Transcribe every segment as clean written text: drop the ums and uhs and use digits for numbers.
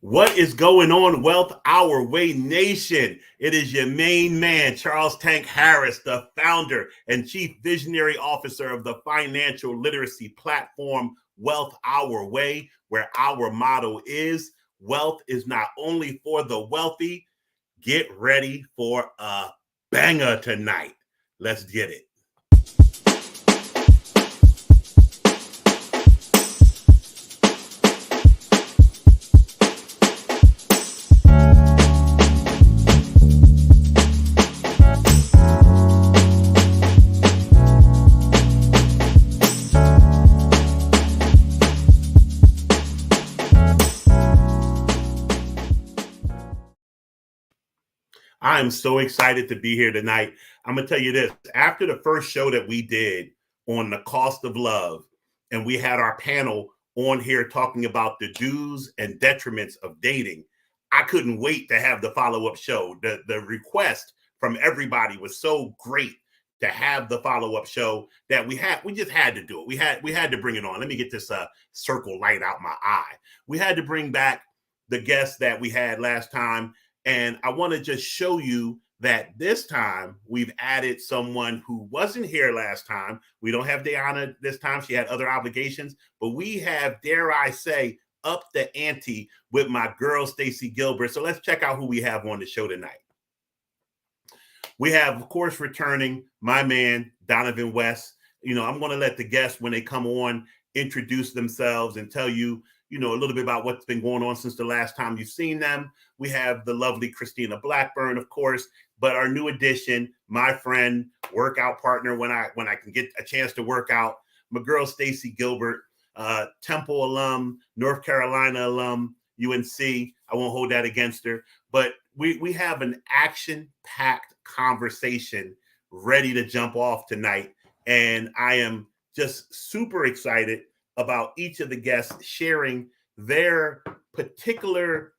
What is going on, Wealth Our Way Nation? It is your main man, Charles Tank Harris, the founder and chief visionary officer of the financial literacy platform, Wealth Our Way, where our motto is wealth is not only for the wealthy. Get ready for a banger tonight. Let's get it. I am so excited to be here tonight. I'm going to tell you this. After the first show that we did on the cost of love, and we had our panel on here talking about the do's and detriments of dating, I couldn't wait to have the follow-up show. The request from everybody was so great to have the follow-up show that we just had to do it. We had to bring it on. Let me get this circle light out my eye. We had to bring back the guests that we had last time. And I want to just show you that this time we've added someone who wasn't here last time. We don't have Deanna this time. She had other obligations, but we have, dare I say, up the ante with my girl, Stacey Gilbert. So let's check out who we have on the show tonight. We have, of course, returning my man, Donavan West. You know, I'm going to let the guests, when they come on, introduce themselves and tell you, a little bit about what's been going on since the last time you've seen them. We have the lovely Christina Blackburn, of course, but our new addition, my friend, workout partner, when I can get a chance to work out, my girl, Stacey Gilbert, Temple alum, North Carolina alum, UNC. I won't hold that against her, but we have an action-packed conversation ready to jump off tonight. And I am just super excited about each of the guests sharing their particular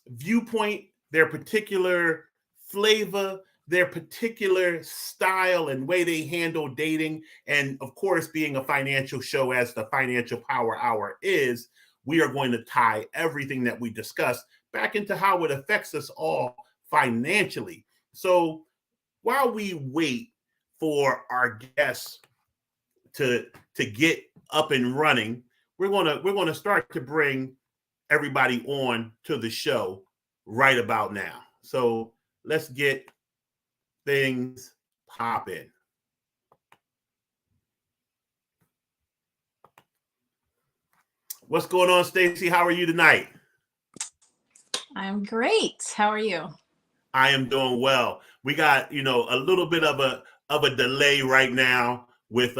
viewpoint, their particular flavor, their particular style and way they handle dating. And of course, being a financial show as the Financial Power Hour is, we are going to tie everything that we discuss back into how it affects us all financially. So while we wait for our guests to get up and running, we're gonna start to bring everybody on to the show right about now. So let's get things popping. What's going on, Stacey? How are you tonight? I'm great. How are you? I am doing well. We got, a little bit of a delay right now with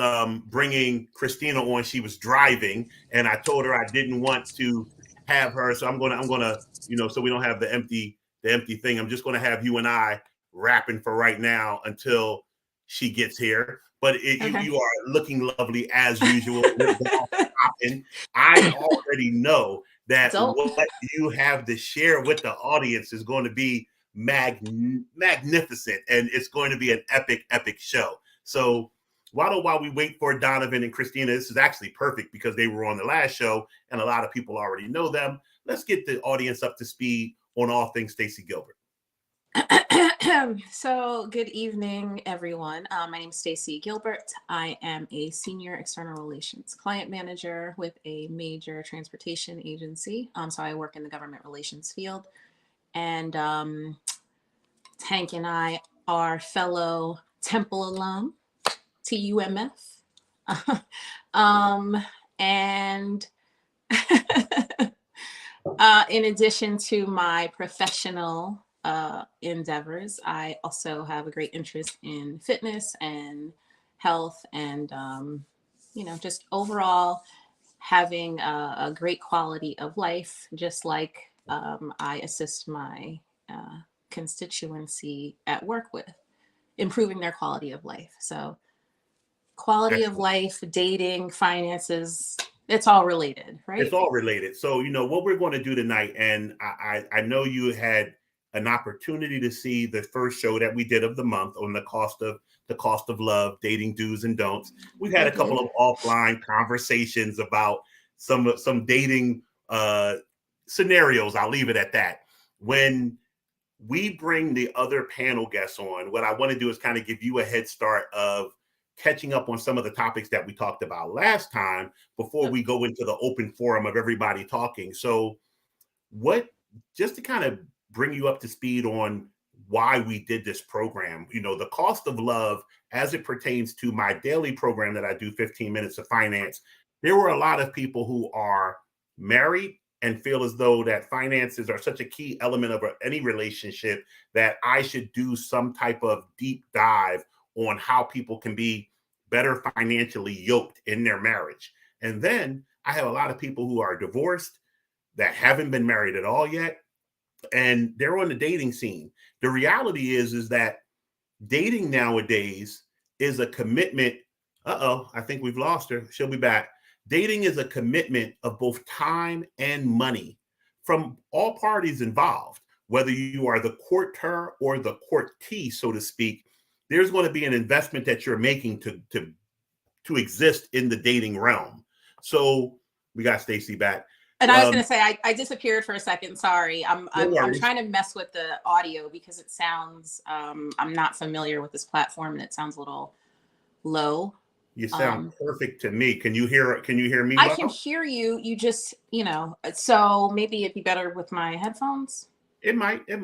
bringing Christina on. She was driving, and I told her I didn't want to have her, so I'm gonna, so we don't have the empty thing. I'm just gonna have you and I rapping for right now until she gets here. But okay. you are looking lovely as usual. I already know that what you have to share with the audience is going to be magnificent, and it's going to be an epic show. So while we wait for Donavan and Christina, this is actually perfect because they were on the last show and a lot of people already know them. Let's get the audience up to speed on all things Stacey Gilbert. So good evening, everyone. My name is Stacey Gilbert. I am a senior external relations client manager with a major transportation agency. So I work in the government relations field. And Tank and I are fellow Temple alum, TUMF. And in addition to my professional endeavors, I also have a great interest in fitness and health and, just overall having a great quality of life, just like I assist my constituency at work with improving their quality of life. So quality of life, dating, finances, it's all related, right? It's all related. So, what we're going to do tonight, and I know you had an opportunity to see the first show that we did of the month on the cost of love, dating do's and don'ts. We've had a couple of offline conversations about some dating scenarios, I'll leave it at that. When we bring the other panel guests on, what I want to do is kind of give you a head start of catching up on some of the topics that we talked about last time before we go into the open forum of everybody talking. So what, just to kind of bring you up to speed on why we did this program, the cost of love as it pertains to my daily program that I do, 15 Minutes of Finance. There were a lot of people who are married and feel as though that finances are such a key element of any relationship that I should do some type of deep dive on how people can be better financially yoked in their marriage. And then I have a lot of people who are divorced that haven't been married at all yet, and they're on the dating scene. The reality is that dating nowadays is a commitment. I think we've lost her. She'll be back. Dating is a commitment of both time and money from all parties involved. Whether you are the courter or the courtee, so to speak, there's going to be an investment that you're making to exist in the dating realm. So we got Stacey back. And I was going to say, I disappeared for a second. Sorry. I'm trying to mess with the audio because it sounds, I'm not familiar with this platform and it sounds a little low. You sound perfect to me. Can you hear me? I can hear you. You just, so maybe it'd be better with my headphones. It might. I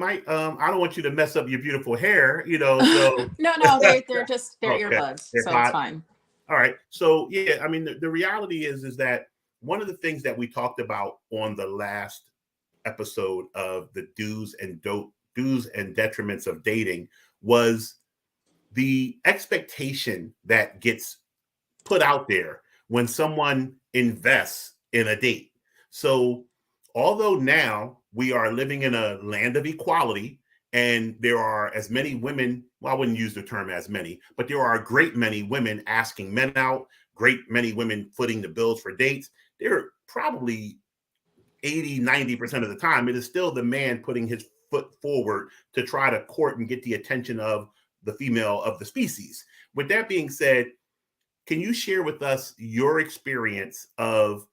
don't want you to mess up your beautiful hair, So no, they're just okay. earbuds, They're so hot. It's fine. All right. So yeah, I mean, the reality is that one of the things that we talked about on the last episode of the do's and detriments of dating was the expectation that gets put out there when someone invests in a date. So although now we are living in a land of equality and there are as many women, well, I wouldn't use the term as many, but there are a great many women asking men out, great many women footing the bills for dates. They're probably 80-90% of the time, it is still the man putting his foot forward to try to court and get the attention of the female of the species. With that being said, can you share with us your experience of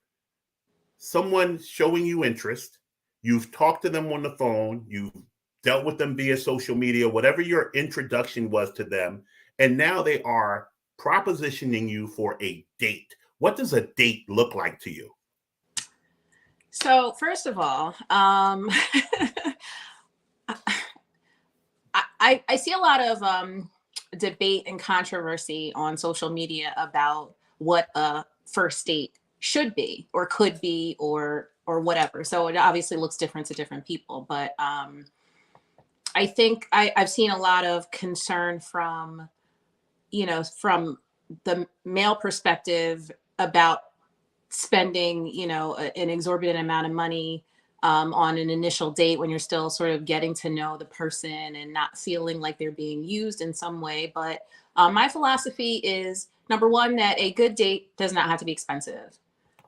someone showing you interest? You've talked to them on the phone, you've dealt with them via social media, whatever your introduction was to them, and now they are propositioning you for a date. What does a date look like to you? So first of all, I see a lot of debate and controversy on social media about what a first date should be or could be or whatever. So it obviously looks different to different people, but I think I've seen a lot of concern from the male perspective about spending, an exorbitant amount of money on an initial date when you're still sort of getting to know the person and not feeling like they're being used in some way. But my philosophy is, number one, that a good date does not have to be expensive.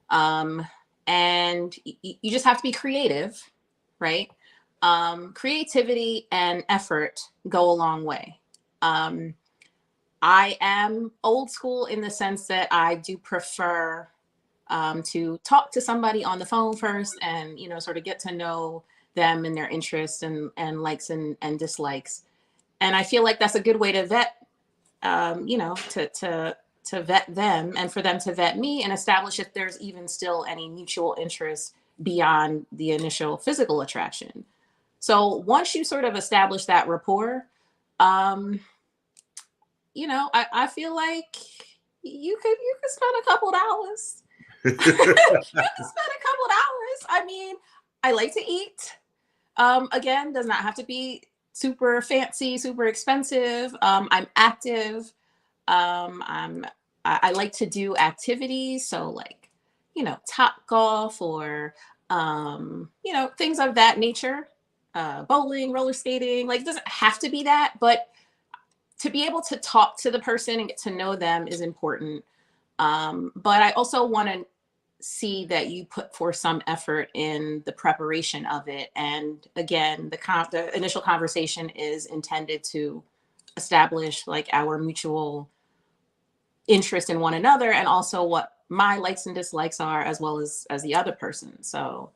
And you just have to be creative, right? Creativity and effort go a long way. I am old school in the sense that I do prefer to talk to somebody on the phone first and, sort of get to know them and their interests and likes and dislikes. And I feel like that's a good way to vet, to vet them and for them to vet me and establish if there's even still any mutual interest beyond the initial physical attraction. So once you sort of establish that rapport, I feel like you could spend a couple dollars. You can spend a couple dollars. I mean, I like to eat. Again, does not have to be super fancy, super expensive. I'm active. I like to do activities. So like, Top Golf or, things of that nature. Bowling, roller skating, like it doesn't have to be that, but to be able to talk to the person and get to know them is important. But I also want to see that you put forth some effort in the preparation of it. And again, the initial conversation is intended to establish like our mutual interest in one another and also what my likes and dislikes are as well as the other person. So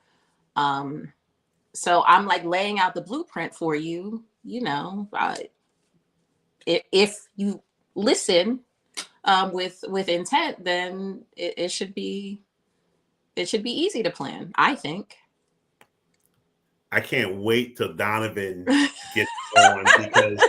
So I'm like laying out the blueprint for you, if you listen with intent, then it should be easy to plan, I think. I can't wait till Donavan gets on, because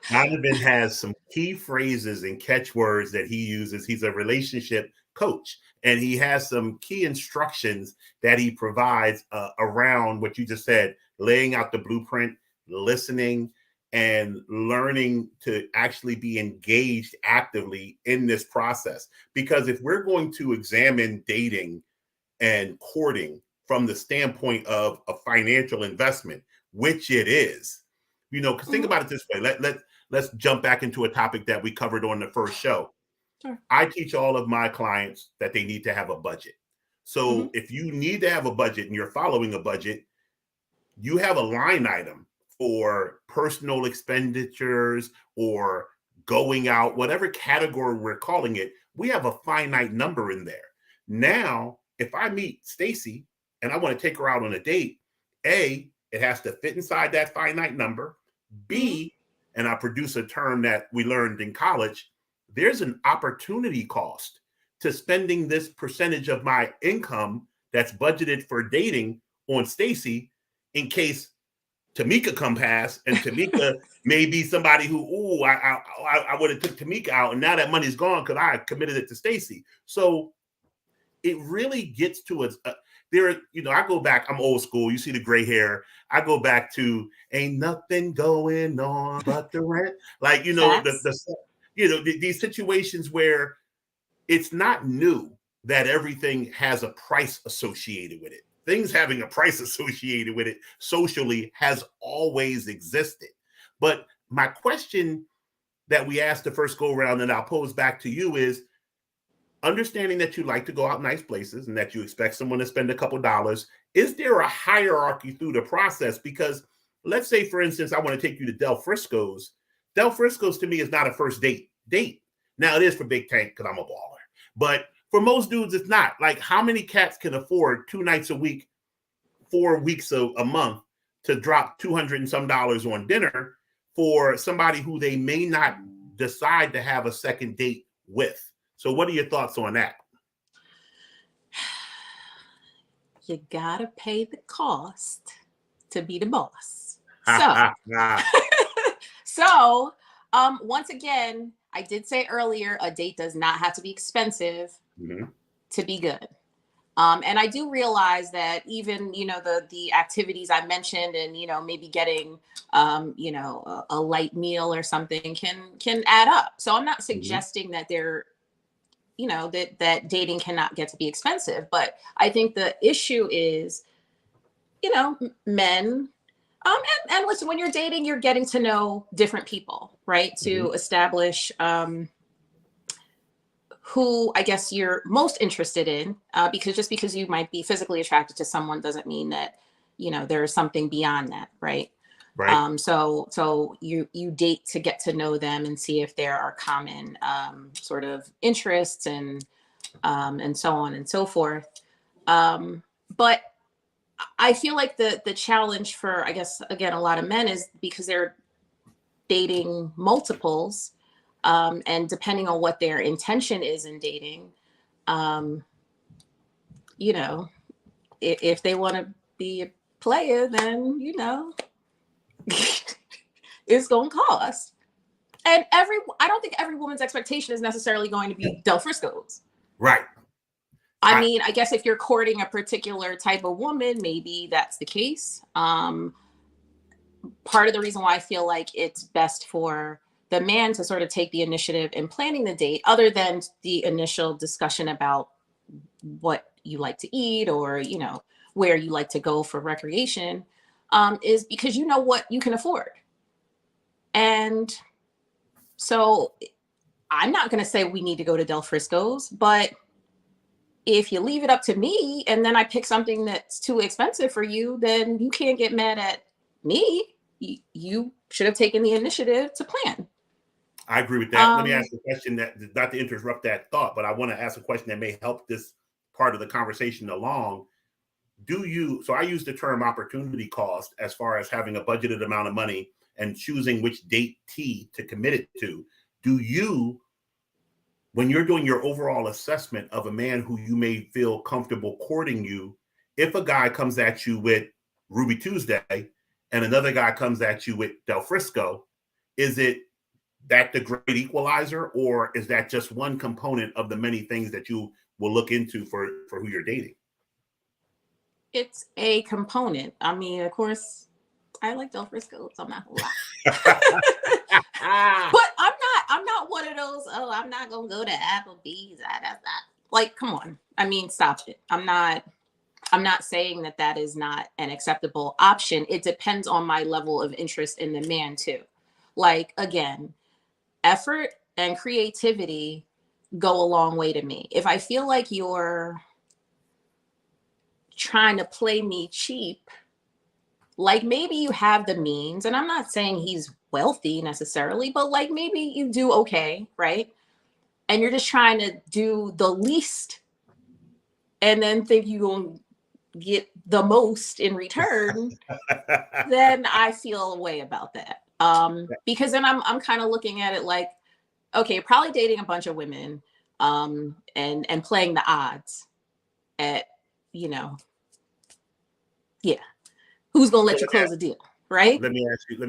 Donavan has some key phrases and catchwords that he uses. He's a relationship coach, and he has some key instructions that he provides around what you just said, laying out the blueprint, listening, and learning to actually be engaged actively in this process. Because if we're going to examine dating and courting from the standpoint of a financial investment, which it is, because think about it this way. Let's jump back into a topic that we covered on the first show. Sure. I teach all of my clients that they need to have a budget. So if you need to have a budget and you're following a budget, you have a line item for personal expenditures or going out, whatever category we're calling it. We have a finite number in there. Now, if I meet Stacey and I want to take her out on a date, A, it has to fit inside that finite number. B, and I produce a term that we learned in college, there's an opportunity cost to spending this percentage of my income that's budgeted for dating on Stacey, in case Tamika come past, and Tamika may be somebody who, I would have took Tamika out, and now that money's gone because I committed it to Stacey. So it really gets to us. I go back, I'm old school. You see the gray hair. I go back to ain't nothing going on but the rent. Like, these situations where it's not new that everything has a price associated with it. Things having a price associated with it socially has always existed. But my question that we asked the first go around, and I'll pose back to you, is understanding that you like to go out nice places and that you expect someone to spend a couple dollars. Is there a hierarchy through the process? Because let's say, for instance, I want to take you to Del Frisco's. Del Frisco's to me is not a first date. Now it is for Big Tank because I'm a baller. But for most dudes, it's not. Like, how many cats can afford 2 nights a week, 4 weeks a month to drop $200 and some on dinner for somebody who they may not decide to have a second date with? So what are your thoughts on that? You gotta pay the cost to be the boss. So, once again, I did say earlier, a date does not have to be expensive to be good. And I do realize that even, the activities I mentioned, and, maybe getting, a light meal or something can add up. So I'm not suggesting that they're, that dating cannot get to be expensive. But I think the issue is, men, and listen, when you're dating, you're getting to know different people, right? To establish who I guess you're most interested in, because just because you might be physically attracted to someone doesn't mean that, there's something beyond that, right? Right. So you date to get to know them and see if there are common sort of interests and so on and so forth. But I feel like the challenge for, I guess, again, a lot of men is because they're dating multiples, and depending on what their intention is in dating, if they want to be a player, then, it's going to cost. And I don't think every woman's expectation is necessarily going to be Del Frisco's. Right. I mean, I guess if you're courting a particular type of woman, maybe that's the case. Part of the reason why I feel like it's best for the man to sort of take the initiative in planning the date, other than the initial discussion about what you like to eat or, where you like to go for recreation, is because you know what you can afford. And so I'm not going to say we need to go to Del Frisco's, but if you leave it up to me and then I pick something that's too expensive for you, then you can't get mad at me. You should have taken the initiative to plan. I agree with that. Let me ask a question that, not to interrupt that thought, but I want to ask a question that may help this part of the conversation along. so I use the term opportunity cost as far as having a budgeted amount of money and choosing which date T to commit it to. Do you, when you're doing your overall assessment of a man who you may feel comfortable courting you, if a guy comes at you with Ruby Tuesday and another guy comes at you with Del Frisco, is it that the great equalizer, or is that just one component of the many things that you will look into for who you're dating? It's a component. I mean, of course, I like Del Frisco, so I'm not gonna lie. But I'm not one of those, oh, I'm not gonna go to Applebee's. That's not, like, come on. I mean, stop it. I'm not saying that is not an acceptable option. It depends on my level of interest in the man too. Like, again, effort and creativity go a long way to me. If I feel like you're trying to play me cheap, like maybe you have the means, and I'm not saying he's wealthy necessarily, but like maybe you do okay, right? And you're just trying to do the least and then think you're going to get the most in return, then I feel a way about that. Because then I'm kind of looking at it like, okay, probably dating a bunch of women, and playing the odds at, yeah, who's gonna let you close the deal, right? Let me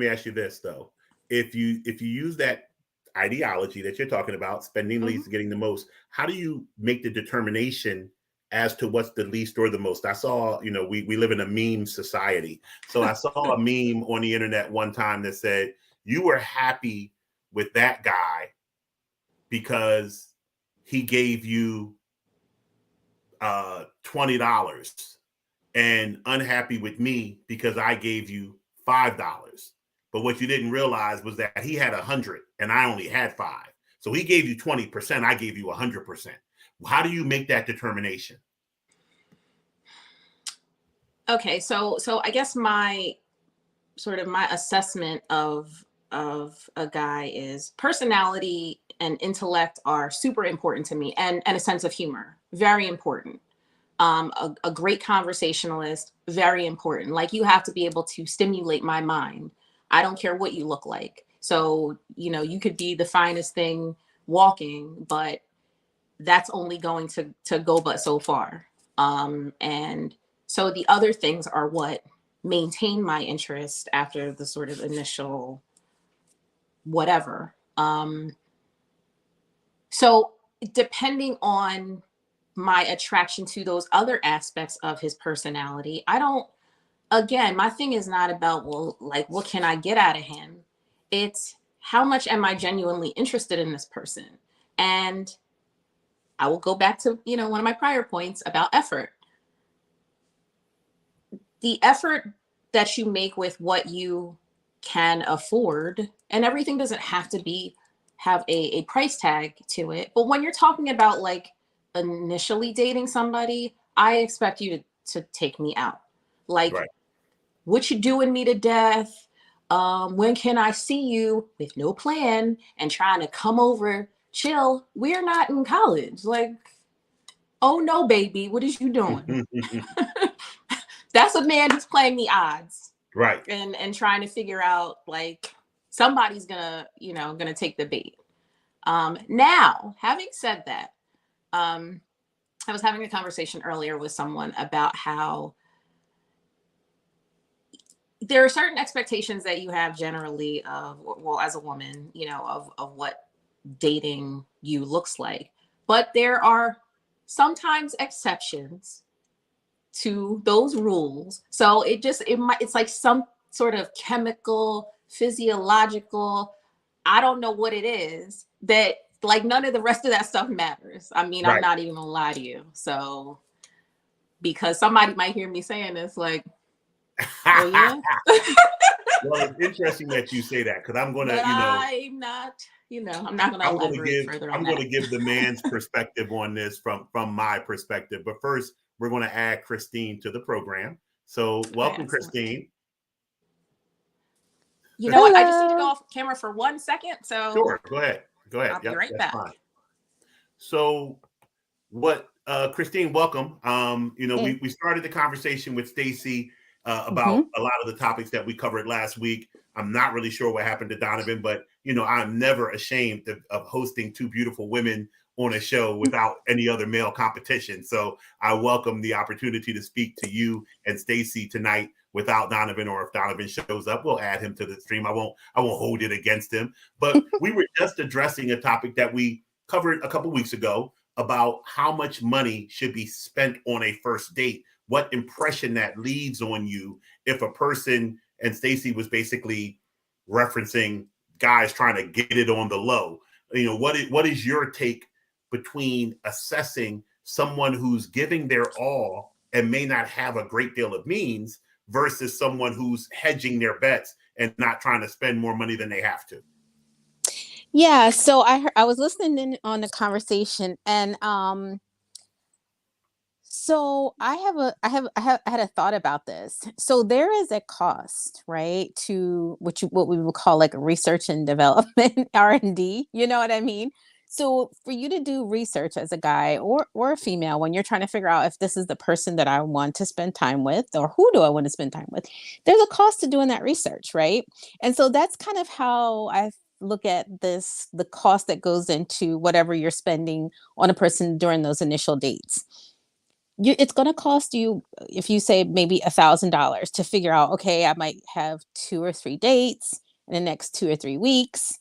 ask you this though. If you use that ideology that you're talking about, spending least, getting the most, how do you make the determination as to what's the least or the most? I saw, we live in a meme society. So I saw a meme on the internet one time that said, you were happy with that guy because he gave you $20, and unhappy with me because I gave you $5. But what you didn't realize was that he had 100 and I only had 5. So he gave you 20%, I gave you 100%. How do you make that determination? Okay, so I guess my assessment of a guy is personality and intellect are super important to me, and a sense of humor, very important. A great conversationalist, very important. Like, you have to be able to stimulate my mind. I don't care what you look like. So, you could be the finest thing walking, but that's only going to go but so far. And so the other things are what maintain my interest after the sort of initial whatever. So depending on my attraction to those other aspects of his personality, my thing is not about, well, like, what can I get out of him? It's how much am I genuinely interested in this person? And I will go back to, one of my prior points about effort. The effort that you make with what you can afford, and everything doesn't have to have a price tag to it. But when you're talking about like initially dating somebody, I expect you to take me out. Like, right. What you doing me to death? When can I see you? With no plan and trying to come over, chill. We're not in college. Like, oh no, baby, what is you doing? That's a man who's playing the odds. Right. And trying to figure out, like, somebody's gonna take the bait. Now, having said that, I was having a conversation earlier with someone about how there are certain expectations that you have generally of, well, as a woman, of what dating you looks like. But there are sometimes exceptions to those rules. So it's like some sort of chemical, physiological, I don't know what it is, that like none of the rest of that stuff matters. I mean, right. I'm not even gonna lie to you. So, because somebody might hear me saying this, like, oh yeah. Well, it's interesting that you say that, because I'm gonna, I'm not gonna elaborate further on that. I'm gonna give the man's perspective on this from my perspective. But first, we're gonna add Christine to the program. So welcome, Christine. You know what? I just need to go off camera for 1 second. So sure, go ahead. I'll be right back. Fine. So what Christine, welcome. Hey. We started the conversation with Stacey about Mhm. a lot of the topics that we covered last week. I'm not really sure what happened to Donavan, but I'm never ashamed of hosting two beautiful women on a show without any other male competition. So I welcome the opportunity to speak to you and Stacey tonight without Donavan, or if Donavan shows up, we'll add him to the stream. I won't hold it against him. But we were just addressing a topic that we covered a couple weeks ago about how much money should be spent on a first date, what impression that leaves on you if a person, and Stacey was basically referencing guys trying to get it on the low. What is your take between assessing someone who's giving their all and may not have a great deal of means versus someone who's hedging their bets and not trying to spend more money than they have to? Yeah, so I was listening in on the conversation, and so I had a thought about this. So there is a cost, right, to what we would call like research and development, R&D. You know what I mean? So for you to do research as a guy or a female, when you're trying to figure out if this is the person that I want to spend time with, or who do I want to spend time with, there's a cost to doing that research, right? And so that's kind of how I look at this, the cost that goes into whatever you're spending on a person during those initial dates. It's going to cost you, if you say maybe $1,000 to figure out, okay, I might have 2 or 3 dates in the next 2 or 3 weeks,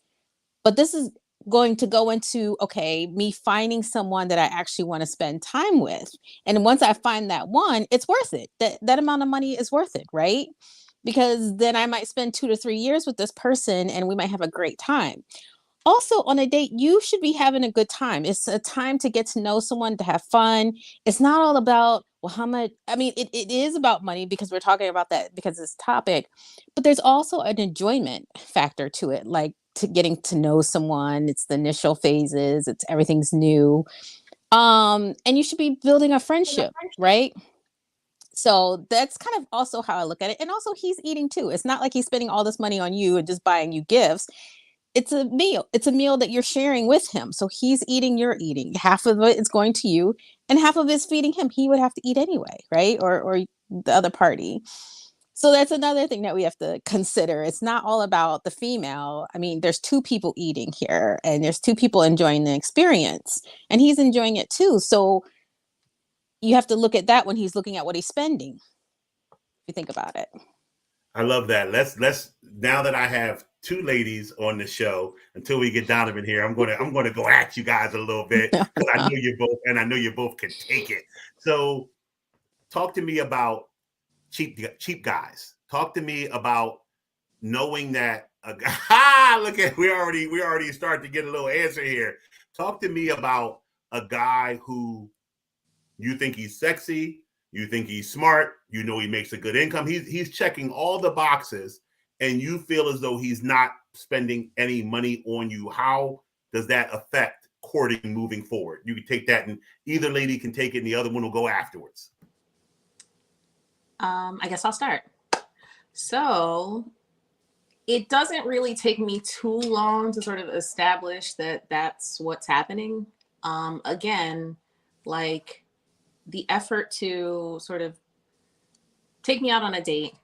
but this is going to go into, okay, me finding someone that I actually want to spend time with. And once I find that one, it's worth it. That amount of money is worth it, right? Because then I might spend 2 to 3 years with this person and we might have a great time. Also, on a date, you should be having a good time. It's a time to get to know someone, to have fun. It's not all about, well, how much. I mean, it is about money because we're talking about that because it's topic, but there's also an enjoyment factor to it, like to getting to know someone. It's the initial phases, it's everything's new. And you should be building a friendship, right? So that's kind of also how I look at it. And also, he's eating too. It's not like he's spending all this money on you and just buying you gifts. It's a meal. It's a meal that you're sharing with him. So he's eating, you're eating. Half of it is going to you, and half of it's feeding him. He would have to eat anyway, right? Or the other party. So that's another thing that we have to consider. It's not all about the female. I mean, there's two people eating here, and there's two people enjoying the experience, and he's enjoying it too. So you have to look at that when he's looking at what he's spending. If you think about it. I love that. Let's now that I have two ladies on the show, until we get Donavan here, I'm gonna go at you guys a little bit because I know you both can take it. So talk to me about cheap guys. Talk to me about knowing that look at we already start to get a little answer here. Talk to me about a guy who you think he's sexy, you think he's smart, he makes a good income. He's checking all the boxes, and you feel as though he's not spending any money on you. How does that affect courting moving forward? You can take that, and either lady can take it, and the other one will go afterwards. I guess I'll start. So it doesn't really take me too long to sort of establish that that's what's happening. Again, like the effort to sort of take me out on a date,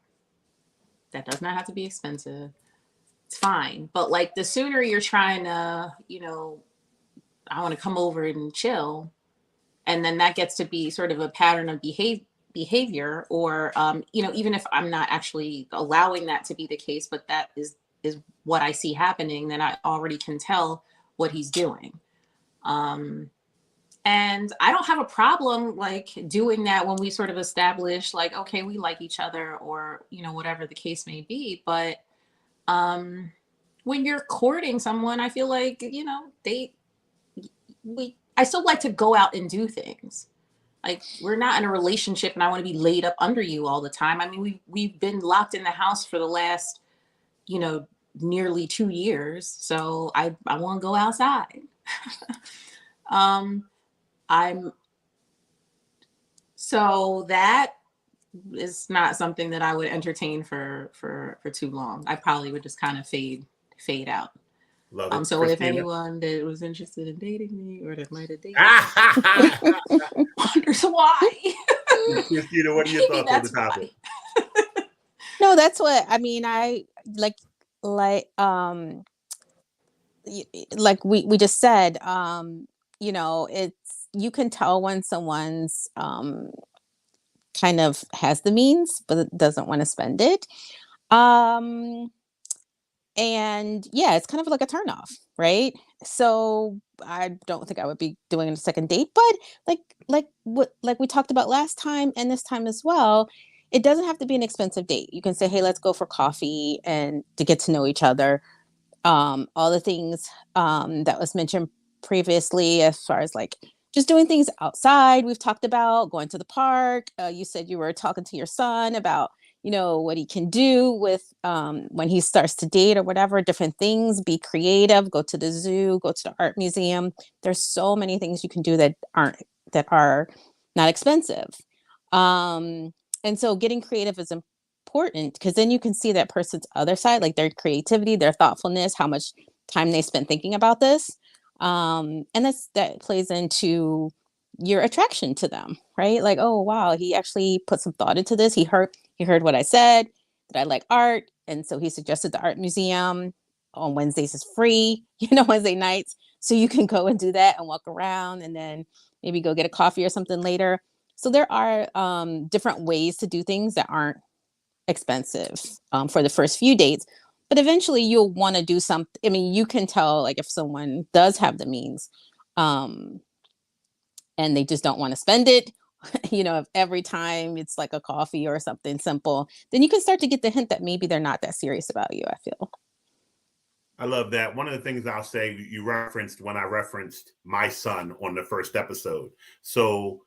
that does not have to be expensive. It's fine. But like the sooner you're trying to, I want to come over and chill, and then that gets to be sort of a pattern of behavior, or even if I'm not actually allowing that to be the case, but that is what I see happening, then I already can tell what he's doing. And I don't have a problem like doing that when we sort of establish like, okay, we like each other, or whatever the case may be. But when you're courting someone, I feel like I still like to go out and do things. Like, we're not in a relationship and I want to be laid up under you all the time. I mean, we've been locked in the house for the last, nearly 2 years. So I want to go outside. So that is not something that I would entertain for too long. I probably would just kind of fade out. Love it. So if Christina? anyone that was interested in dating me or that might have dated me wonders why, Christina, what are your maybe thoughts on the that's topic? why. No, that's what I mean. I like like we just said, you know, it's you can tell when someone's kind of has the means but it doesn't want to spend it. Um and yeah, it's kind of like a turn off, right? So I don't think I would be doing a second date, but like we talked about last time and this time as well, it doesn't have to be an expensive date. You can say, hey, let's go for coffee and to get to know each other. All the things that was mentioned previously, as far as like just doing things outside, we've talked about going to the park. You said you were talking to your son about, you know, what he can do with when he starts to date or whatever, different things, be creative, go to the zoo, go to the art museum. There's so many things you can do that are not expensive. Um, and so getting creative is important because then you can see that person's other side, like their creativity, their thoughtfulness, how much time they spent thinking about this. And that plays into your attraction to them, right? Like, oh wow, he actually put some thought into this. He heard what I said, that I like art, and so he suggested the art museum on Wednesdays is free, you know, Wednesday nights. So you can go and do that and walk around and then maybe go get a coffee or something later. So there are different ways to do things that aren't expensive for the first few dates, but eventually you'll want to do something. I mean, you can tell like if someone does have the means um, and they just don't want to spend it, you know, if every time it's like a coffee or something simple, then you can start to get the hint that maybe they're not that serious about you, I feel. I love that. One of the things I'll say, you referenced when I referenced my son on the first episode. So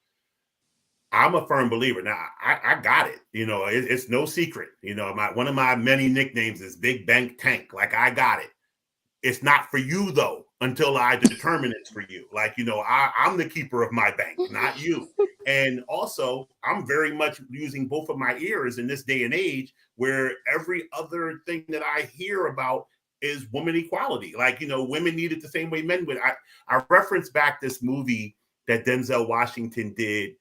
I'm a firm believer. Now, I got it. You know, it's no secret. You know, one of my many nicknames is Big Bank Tank. Like, I got it. It's not for you, though, until I determine it's for you. Like, you know, I'm the keeper of my bank, not you. And also, I'm very much using both of my ears in this day and age where every other thing that I hear about is woman equality. Like, you know, women need it the same way men would. I reference back this movie that Denzel Washington did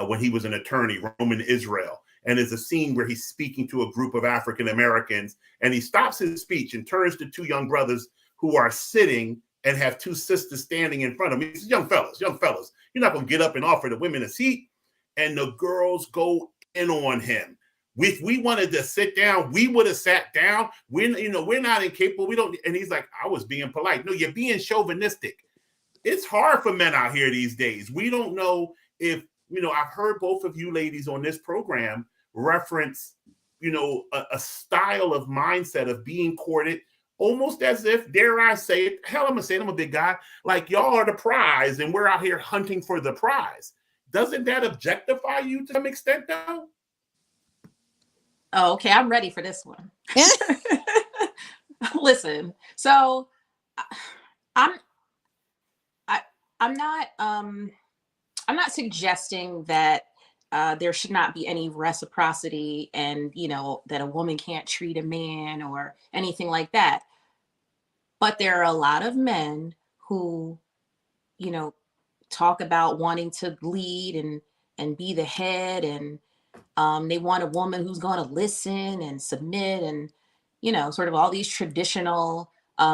when he was an attorney, Roman Israel. And there's a scene where he's speaking to a group of African Americans, and he stops his speech and turns to two young brothers who are sitting and have two sisters standing in front of me. He says, young fellas, you're not going to get up and offer the women a seat. And the girls go in on him. If we wanted to sit down, we would have sat down. We're not incapable. We don't. And he's like, I was being polite. No, you're being chauvinistic. It's hard for men out here these days. We don't know if, you know, I've heard both of you ladies on this program reference, you know, a style of mindset of being courted, almost as if, dare I say it, hell, I'm going to say it, I'm a big guy, like y'all are the prize and we're out here hunting for the prize. Doesn't that objectify you to some extent, though? Oh, okay, I'm ready for this one. Listen, so I'm not suggesting that there should not be any reciprocity and, you know, that a woman can't treat a man or anything like that. But there are a lot of men who, you know, talk about wanting to lead and be the head, and they want a woman who's going to listen and submit and, you know, sort of all these traditional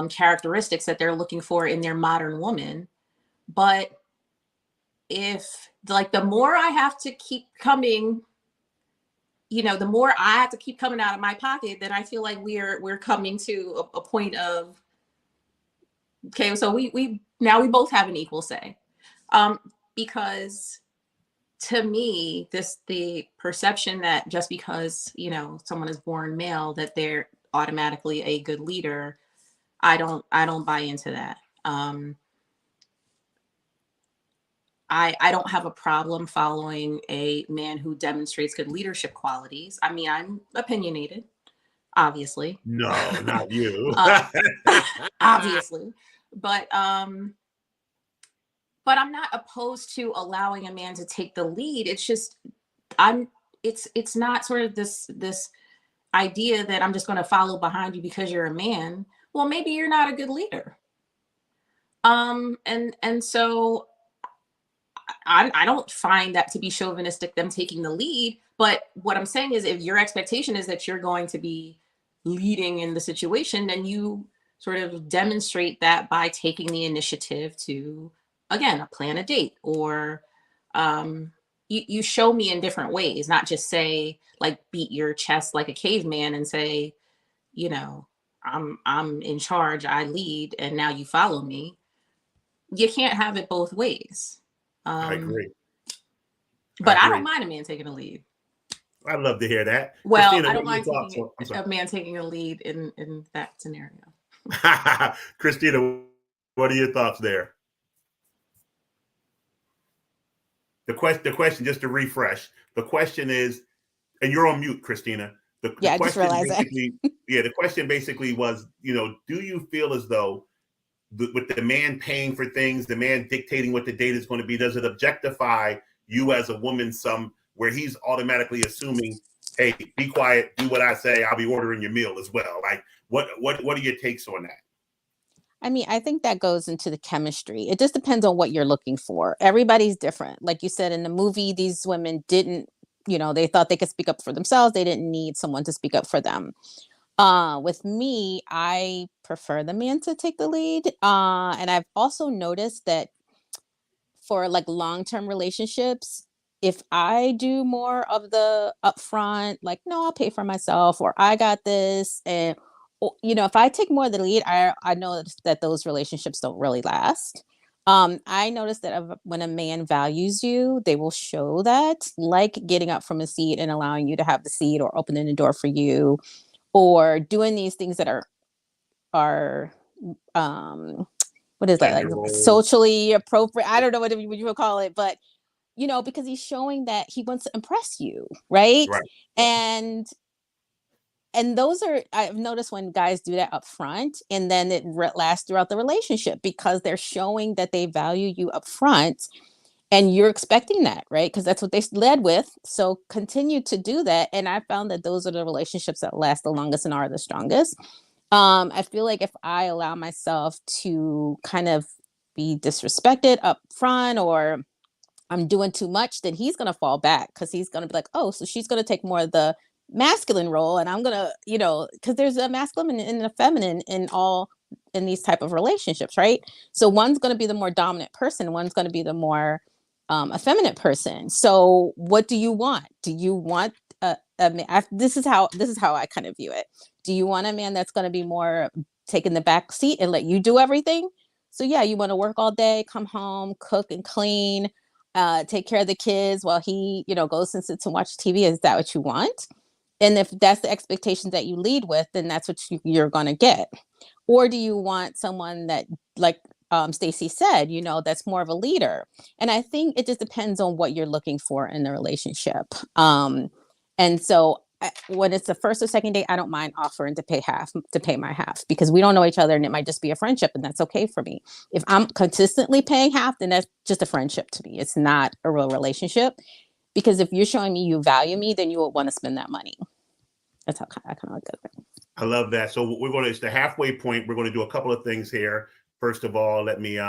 characteristics that they're looking for in their modern woman. But if like the more I have to keep coming, you know, the more I have to keep coming out of my pocket, then I feel like we're coming to a point of, okay, so we now we both have an equal say. Because to me, the perception that just because, you know, someone is born male that they're automatically a good leader, I don't buy into that. I don't have a problem following a man who demonstrates good leadership qualities. I mean, I'm opinionated, obviously. No, not you. Obviously. But I'm not opposed to allowing a man to take the lead. It's just it's not sort of this idea that I'm just going to follow behind you because you're a man. well, maybe you're not a good leader. And so I don't find that to be chauvinistic, them taking the lead. But what I'm saying is, if your expectation is that you're going to be leading in the situation, then you sort of demonstrate that by taking the initiative to, again, plan a date, or you show me in different ways, not just say, like, beat your chest like a caveman and say, you know, I'm in charge, I lead, and now you follow me. You can't have it both ways. I agree. But I don't mind a man taking a lead. I'd love to hear that. Well, Christina, I don't what are your mind thoughts? a man taking a lead in that scenario. Christina, what are your thoughts there? The question, just to refresh, the question is, and you're on mute, Christina. The I just realized that. The question basically was, do you feel as though with the man paying for things, the man dictating what the date is going to be, does it objectify you as a woman where he's automatically assuming, hey, be quiet, do what I say, I'll be ordering your meal as well? Like, what are your takes on that? I mean, I think that goes into the chemistry. It just depends on what you're looking for. Everybody's different. Like you said, in the movie, these women didn't, they thought they could speak up for themselves. They didn't need someone to speak up for them. With me, I prefer the man to take the lead. And I've also noticed that for like long-term relationships, if I do more of the upfront, like, no, I'll pay for myself, or I got this, and if I take more of the lead, I notice that those relationships don't really last. I noticed that when a man values you, they will show that, like getting up from a seat and allowing you to have the seat, or opening the door for you, or doing these things that are what is that, like socially appropriate? I don't know what you would call it, but because he's showing that he wants to impress you, right? And those are, I've noticed when guys do that up front, and then it lasts throughout the relationship, because they're showing that they value you up front, and you're expecting that, right? Because that's what they led with. So continue to do that. And I found that those are the relationships that last the longest and are the strongest. I feel like if I allow myself to kind of be disrespected up front, or I'm doing too much, then he's going to fall back, because he's going to be like, oh, so she's going to take more of the masculine role, and I'm going to, because there's a masculine and a feminine in these type of relationships, right? So one's going to be the more dominant person, one's going to be the more effeminate person. So what do you want? Do you want this is how I kind of view it. Do you want a man that's going to be more taking the back seat and let you do everything? So yeah, you want to work all day, come home, cook and clean, take care of the kids while he, goes and sits and watches TV. Is that what you want? And if that's the expectations that you lead with, then that's what you're going to get. Or do you want someone that, like Stacey said, that's more of a leader? And I think it just depends on what you're looking for in the relationship. And so when it's the first or second date, I don't mind offering to pay my half, because we don't know each other, and it might just be a friendship, and that's okay for me. If I'm consistently paying half, then that's just a friendship to me. It's not a real relationship, because if you're showing me you value me, then you will want to spend that money. That's how I kind of look at it. I love that. So it's the halfway point. We're going to do a couple of things here. First of all, let me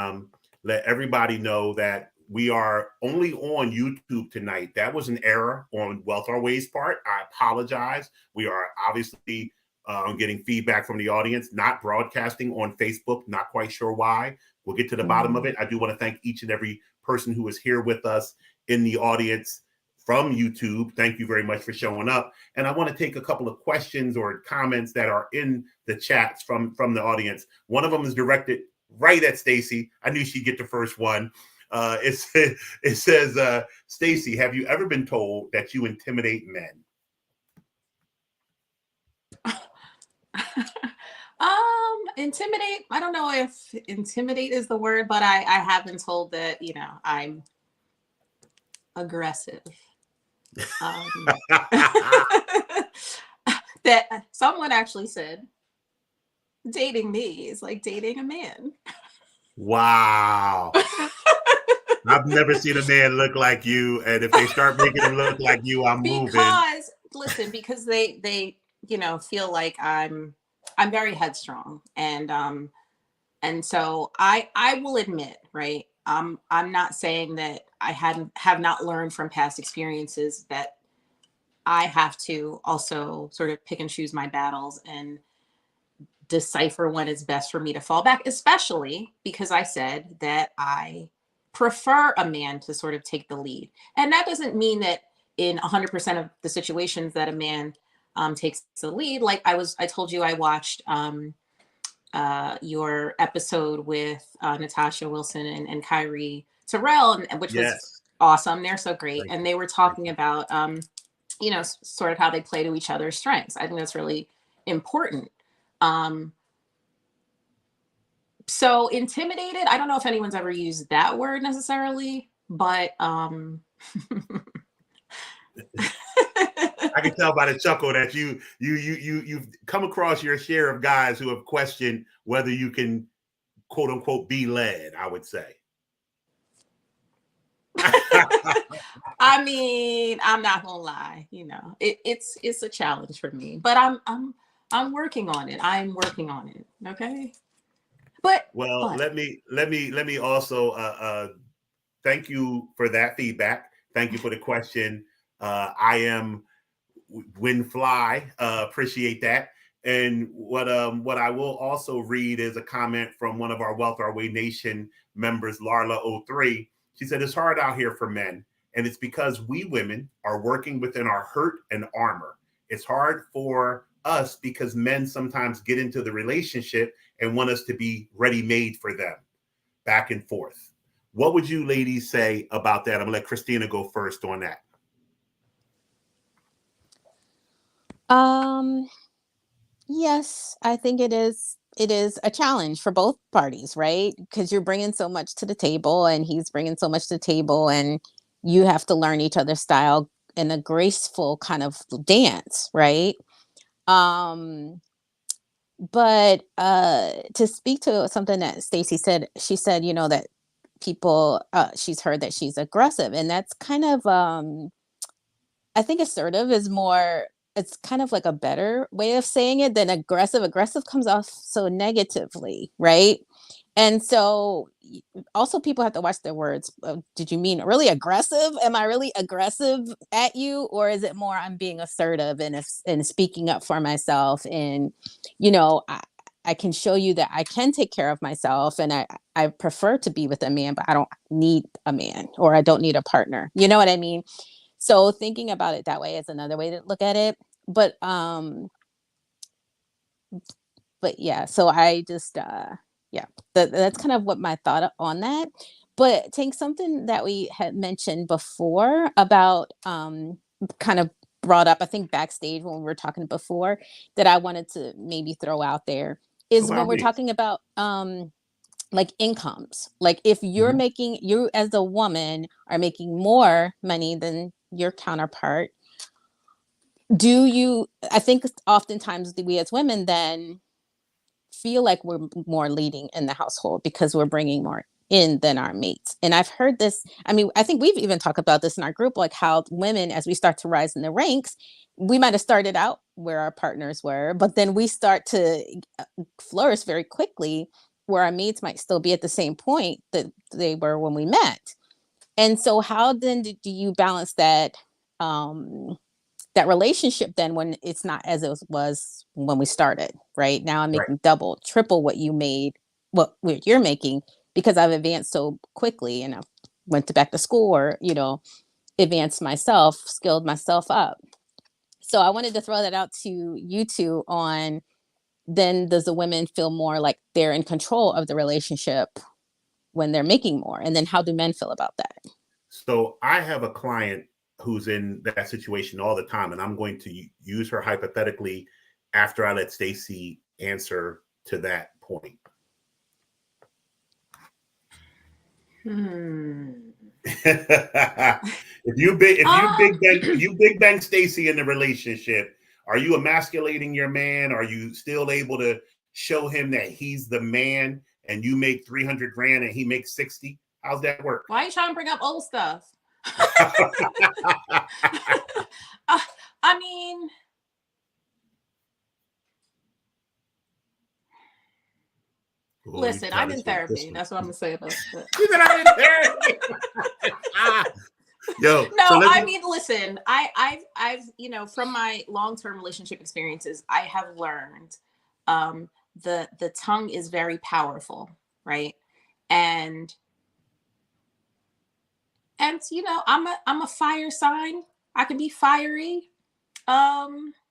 let everybody know that we are only on YouTube tonight. That was an error on Wealth Our Ways part. I apologize. We are obviously getting feedback from the audience, not broadcasting on Facebook. Not quite sure why. We'll get to the bottom of it. I do want to thank each and every person who is here with us in the audience from YouTube. Thank you very much for showing up. And I want to take a couple of questions or comments that are in the chats from the audience. One of them is directed right at Stacey. I knew she'd get the first one. It says, Stacey, have you ever been told that you intimidate men? Intimidate. I don't know if intimidate is the word, but I have been told that, I'm aggressive. That someone actually said dating me is like dating a man. Wow. I've never seen a man look like you, and if they start making him look like you, I'm moving. Because they feel like I'm very headstrong, and so I will admit, right? I'm not saying that I have not learned from past experiences, that I have to also sort of pick and choose my battles and decipher when it's best for me to fall back, especially because I said that I prefer a man to sort of take the lead. And that doesn't mean that in 100% of the situations that a man takes the lead. Like I told you I watched your episode with Natasha Wilson and Kyrie Terrell, which was Yes. awesome. They're so great. Thank And you. they were talking about, sort of how they play to each other's strengths. I think that's really important. So intimidated, I don't know if anyone's ever used that word necessarily, but I can tell by the chuckle that you've come across your share of guys who have questioned whether you can, quote unquote, be led, I would say. I mean, I'm not gonna lie, it's a challenge for me, but I'm working on it. I'm working on it. Okay. But let me also thank you for that feedback. Thank you for the question. I am Winfly. Appreciate that. And what I will also read is a comment from one of our Wealth Our Way Nation members, Larla03. She said, it's hard out here for men, and it's because we women are working within our hurt and armor. It's hard for us because men sometimes get into the relationship and want us to be ready-made for them, back and forth. What would you ladies say about that? I'm gonna let Christina go first on that. Yes, I think it is a challenge for both parties, right? Because you're bringing so much to the table and he's bringing so much to the table, and you have to learn each other's style in a graceful kind of dance, right? Um but to speak to something that Stacey said, she said, that people she's heard that she's aggressive, and that's kind of I think assertive is more, it's kind of like a better way of saying it than aggressive. Aggressive comes off so negatively, right? And so also people have to watch their words. Did you mean really aggressive? Am I really aggressive at you? Or is it more I'm being assertive and speaking up for myself? And, I can show you that I can take care of myself, and I prefer to be with a man, but I don't need a man, or I don't need a partner. You know what I mean? So thinking about it that way is another way to look at it. But yeah, so I just yeah, that's kind of what my thought on that. But take something that we had mentioned before about kind of brought up, I think backstage when we were talking before, that I wanted to maybe throw out there is when we're talking about like incomes. Like if you're making, you as a woman are making more money than your counterpart, I think oftentimes we as women then feel like we're more leading in the household because we're bringing more in than our mates. And I've heard this, I mean, I think we've even talked about this in our group, like how women, as we start to rise in the ranks, we might have started out where our partners were, but then we start to flourish very quickly where our mates might still be at the same point that they were when we met. And so how then do you balance that that relationship then when it's not as it was when we started, right? Now I'm making double, triple what you made, what you're making, because I've advanced so quickly and I went to back to school, or, advanced myself, skilled myself up. So I wanted to throw that out to you two on, then does the women feel more like they're in control of the relationship when they're making more? And then how do men feel about that? So I have a client who's in that situation all the time, and I'm going to use her hypothetically after I let Stacey answer to that point. If you big bang Stacey in the relationship, are you emasculating your man? Are you still able to show him that he's the man and you make 300 grand and he makes 60? How's that work? Why are you trying to bring up old stuff? I mean, Oh, Listen, I'm in therapy. That's what I'm gonna say about that. You said I'm in therapy. Yo, No, I mean, listen, I've, you know, from my long-term relationship experiences, I have learned, the tongue is very powerful, right? And you know, I'm a fire sign. I can be fiery.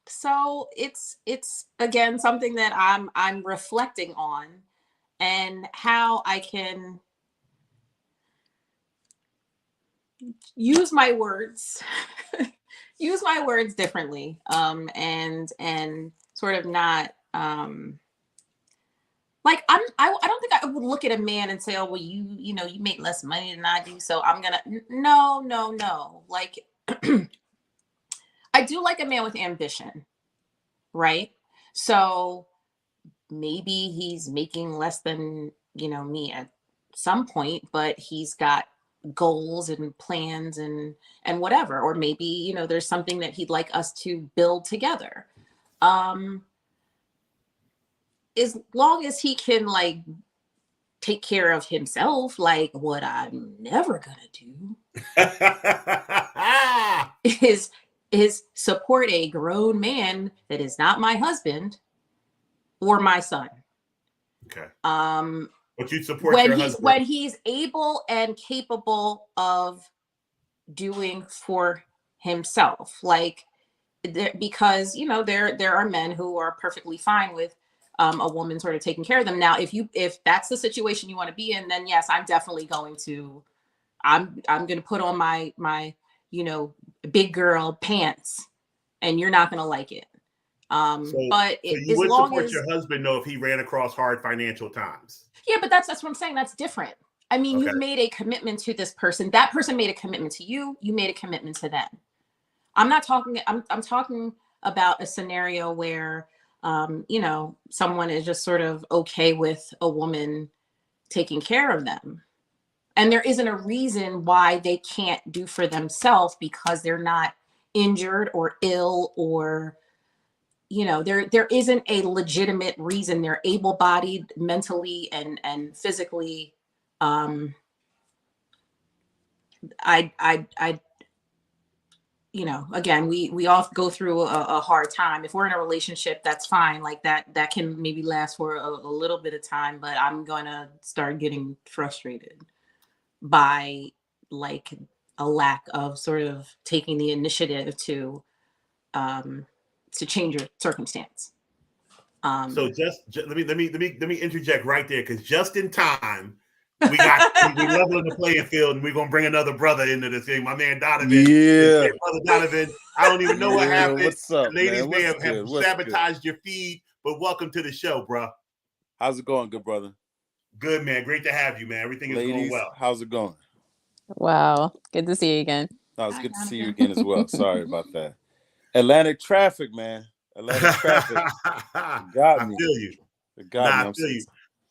So it's again something that I'm reflecting on, and how I can use my words use my words differently, and sort of not, like I don't think I would look at a man and say, oh well, you know, you make less money than I do, so I'm gonna, no, like I do like a man with ambition, right? So maybe he's making less than, you know, me at some point, but he's got goals and plans and whatever. Or maybe, you know, there's something that he'd like us to build together. As long as he can like take care of himself, like what I'm never gonna do is support a grown man that is not my husband or my son. Okay. But you support your husband when he's able and capable of doing for himself, like because you know there are men who are perfectly fine with a woman sort of taking care of them. Now, if that's the situation you want to be in, then yes, I'm definitely going to I'm going to put on my you know, big girl pants, and you're not going to like it. But so you as would long support as your husband though if he ran across hard financial times. yeah, but that's what I'm saying. That's different. I mean, Okay. you've made a commitment to this person. That person made a commitment to you. You made a commitment to them. I'm not talking. I'm talking about a scenario where, you know, someone is just sort of okay with a woman taking care of them, and there isn't a reason why they can't do for themselves because they're not injured or ill, or you know, there isn't a legitimate reason. They're able-bodied mentally and physically. I you know, again, we all go through a hard time. If we're in a relationship, that's fine. Like that can maybe last for a little bit of time, but I'm gonna start getting frustrated by like a lack of sort of taking the initiative to change your circumstance. So just let me interject right there, because just in time we leveling the playing field, and we're gonna bring another brother into this thing. My man Donovan, Yeah, brother Donovan. I don't even know what happened. What's up, The ladies man? may What's have good? sabotaged your feed, but welcome to the show, bro. How's it going, good brother? Good, man. Great to have you, man. Everything is going Ladies, well. how's it going? Wow, good to see you again. No, it's good to see you again as well. Sorry about that. Atlantic traffic, man. Atlantic traffic got I me. feel you. It got me. I feel you.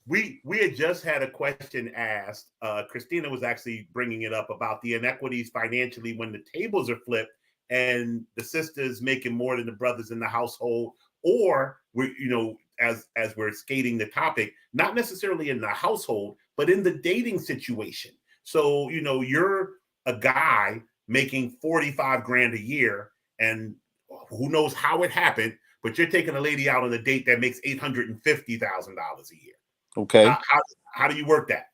We had just had a question asked. Christina was actually bringing it up about the inequities financially when the tables are flipped and the sisters making more than the brothers in the household, or we, you know, as we're skating the topic, not necessarily in the household, but in the dating situation. So, you know, you're a guy making 45 grand a year, and who knows how it happened, but you're taking a lady out on a date that makes $850,000 a year. Okay. How do you work that?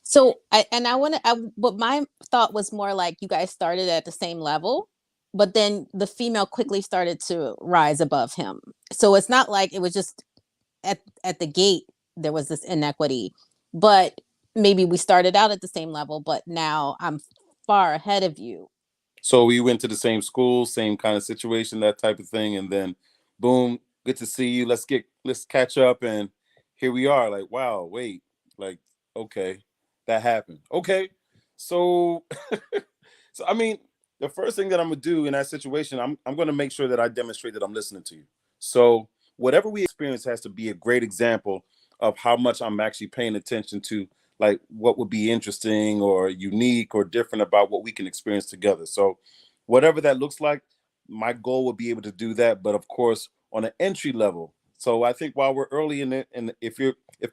So but my thought was more like you guys started at the same level, but then the female quickly started to rise above him. So it's not like it was just at the gate there was this inequity, but maybe we started out at the same level, but now I'm far ahead of you. So we went to the same school, same kind of situation, that type of thing, and then boom, good to see you. Let's catch up, and here we are. Like, wow, wait, like, okay, that happened. Okay, so so I mean, the first thing that I'm gonna do in that situation, I'm gonna make sure that I demonstrate that I'm listening to you. So whatever we experience has to be a great example of how much I'm actually paying attention to, like what would be interesting or unique or different about what we can experience together. So whatever that looks like, my goal would be able to do that. But of course, on an entry level So I think while we're early in it, and if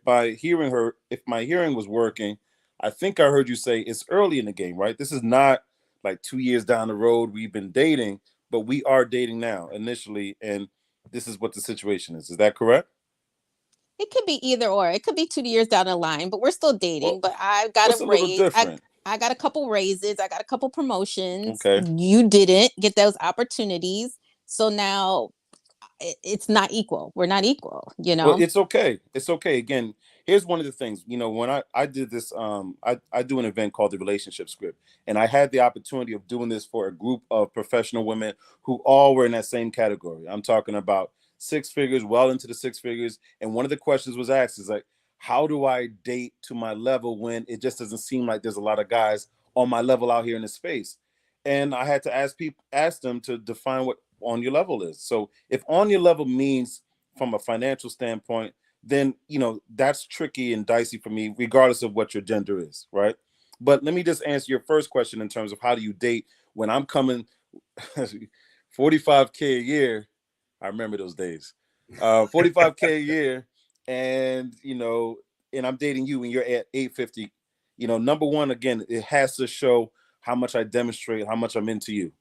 my hearing was working, I think I heard you say it's early in the game, right? This is not like 2 years down the road we've been dating, but we are dating now initially, and this is what the situation is. Is that correct? It could be either or. It could be 2 years down the line, but we're still dating. Well, But I got what's a a little raise. different? I got a couple raises. I got a couple promotions. Okay. You didn't get those opportunities. So now it's not equal. We're not equal, you Well, know? it's okay. It's okay. Again, here's one of the things, when I did this, I do an event called the Relationship Script, and I had the opportunity of doing this for a group of professional women who all were in that same category. I'm talking about six figures, well into the six figures. And one of the questions was asked is like, how do I date to my level when it just doesn't seem like there's a lot of guys on my level out here in the space? And I had to ask them to define what on your level is. So if on your level means from a financial standpoint, then that's tricky and dicey for me, regardless of what your gender is, right? But let me just answer your first question in terms of how do you date when I'm coming 45K a year. I remember those days. 45K a year, and and I'm dating you and you're at 850. Number one, again, it has to show how much I demonstrate, how much I'm into you.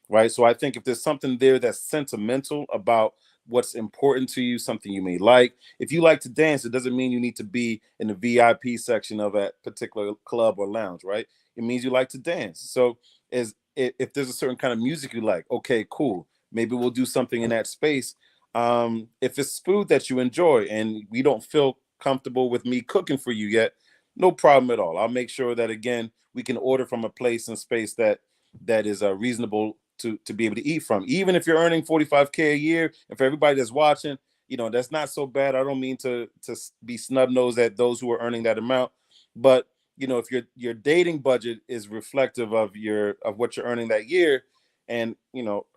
Right. So I think if there's something there that's sentimental about what's important to you, something you may like. If you like to dance, it doesn't mean you need to be in the VIP section of a particular club or lounge, right? It means you like to dance. So if there's a certain kind of music you like, okay, cool. Maybe we'll do something in that space. If it's food that you enjoy and we don't feel comfortable with me cooking for you yet, no problem at all. I'll make sure that, again, we can order from a place and space that is reasonable to be able to eat from. Even if you're earning 45K a year, and for everybody that's watching, that's not so bad. I don't mean to be snub-nosed at those who are earning that amount, but if your dating budget is reflective of what you're earning that year, and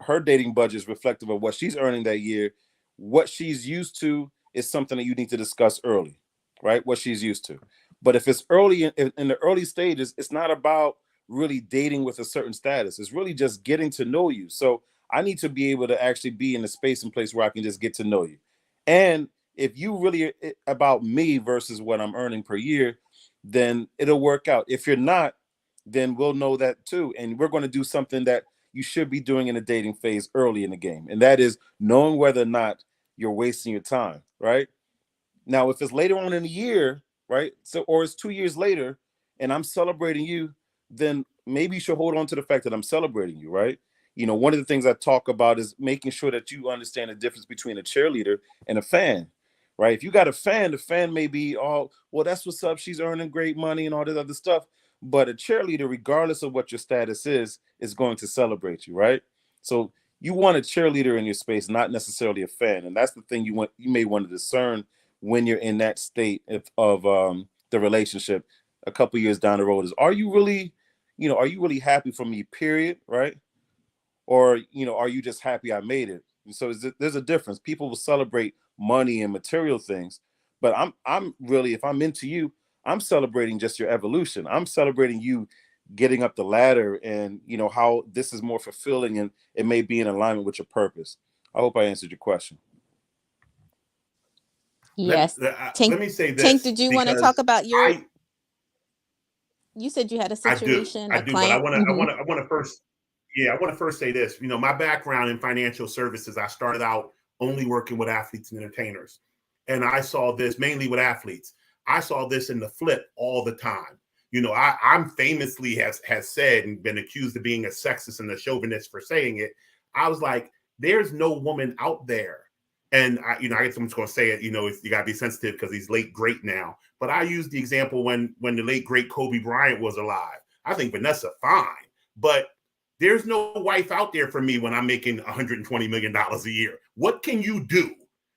her dating budget is reflective of what she's earning that year, what she's used to is something that you need to discuss early, right? What she's used to. But if it's early in the early stages, it's not about really dating with a certain status. It's really just getting to know you. So I need to be able to actually be in a space and place where I can just get to know you. And if you really about me versus what I'm earning per year, then it'll work out. If you're not, then we'll know that too. And we're going to do something that you should be doing in the dating phase early in the game. And that is knowing whether or not you're wasting your time, right? Now, if it's later on in the year, right? So, or it's 2 years later and I'm celebrating you, then maybe you should hold on to the fact that I'm celebrating you, right? One of the things I talk about is making sure that you understand the difference between a cheerleader and a fan, right? If you got a fan, the fan may be, oh, well, that's what's up. She's earning great money and all this other stuff. But a cheerleader, regardless of what your status is going to celebrate you, right? So you want a cheerleader in your space, not necessarily a fan. And that's the thing you may want to discern when you're in that state of the relationship a couple years down the road is, are you really happy for me, period, right? Or, are you just happy I made it? And so there's a difference. People will celebrate money and material things, but I'm really, if I'm into you, I'm celebrating just your evolution. I'm celebrating you getting up the ladder and, how this is more fulfilling and it may be in alignment with your purpose. I hope I answered your question. Yes. Let me say this. Tank, did you want to talk about you said you had a I do, situation, but I client? want to first, I want to first say this. My background in financial services, I started out only working with athletes and entertainers, and I saw this mainly with athletes. I saw this in the flip all the time. I'm famously has said and been accused of being a sexist and a chauvinist for saying it. I was like, there's no woman out there. And I guess I'm just going to say it. You got to be sensitive because he's late great now. But I used the example when the late great Kobe Bryant was alive. I think Vanessa fine, but there's no wife out there for me when I'm making $120 million a year. What can you do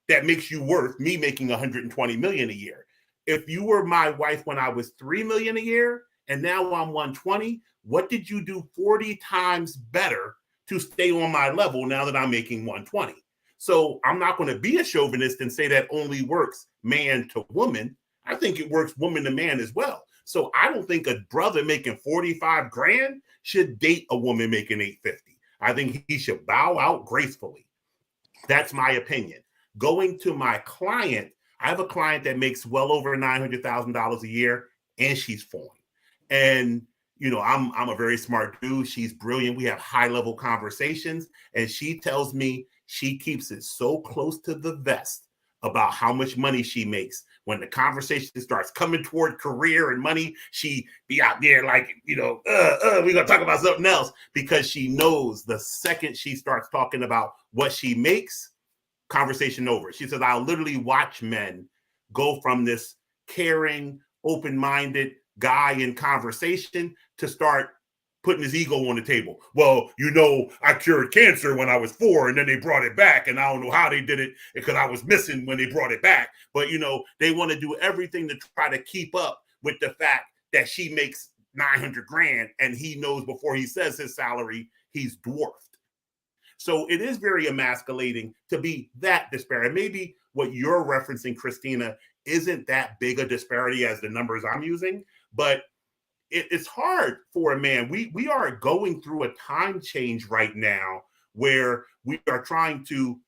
that makes you worth me making $120 million a year? If you were my wife when I was $3 million a year and now I'm 120, what did you do 40 times better to stay on my level now that I'm making 120? So I'm not going to be a chauvinist and say that only works man to woman. I think it works woman to man as well. So I don't think a brother making 45 grand should date a woman making 850. I think he should bow out gracefully. That's my opinion. going to my client. I have a client that makes well over $900,000 a year, and she's foreign. And you know, I'm a very smart dude. She's brilliant. We have high-level conversations, and she tells me she keeps it so close to the vest about how much money she makes. When the conversation starts coming toward career and money, she be out there like, you know, we're gonna talk about something else, because she knows the second she starts talking about what she makes, conversation over. She says, I'll literally watch men go from this caring, open-minded guy in conversation to start putting his ego on the table. Well, you know, I cured cancer when I was 4, and then they brought it back, and I don't know how they did it because I was missing when they brought it back. But, you know, they want to do everything to try to keep up with the fact that she makes 900 grand, and he knows before he says his salary, he's dwarfed. So it is very emasculating to be that disparate. Maybe what you're referencing, Christina, isn't that big a disparity as the numbers I'm using, but it's hard for a man. We are going through a time change right now where we are trying to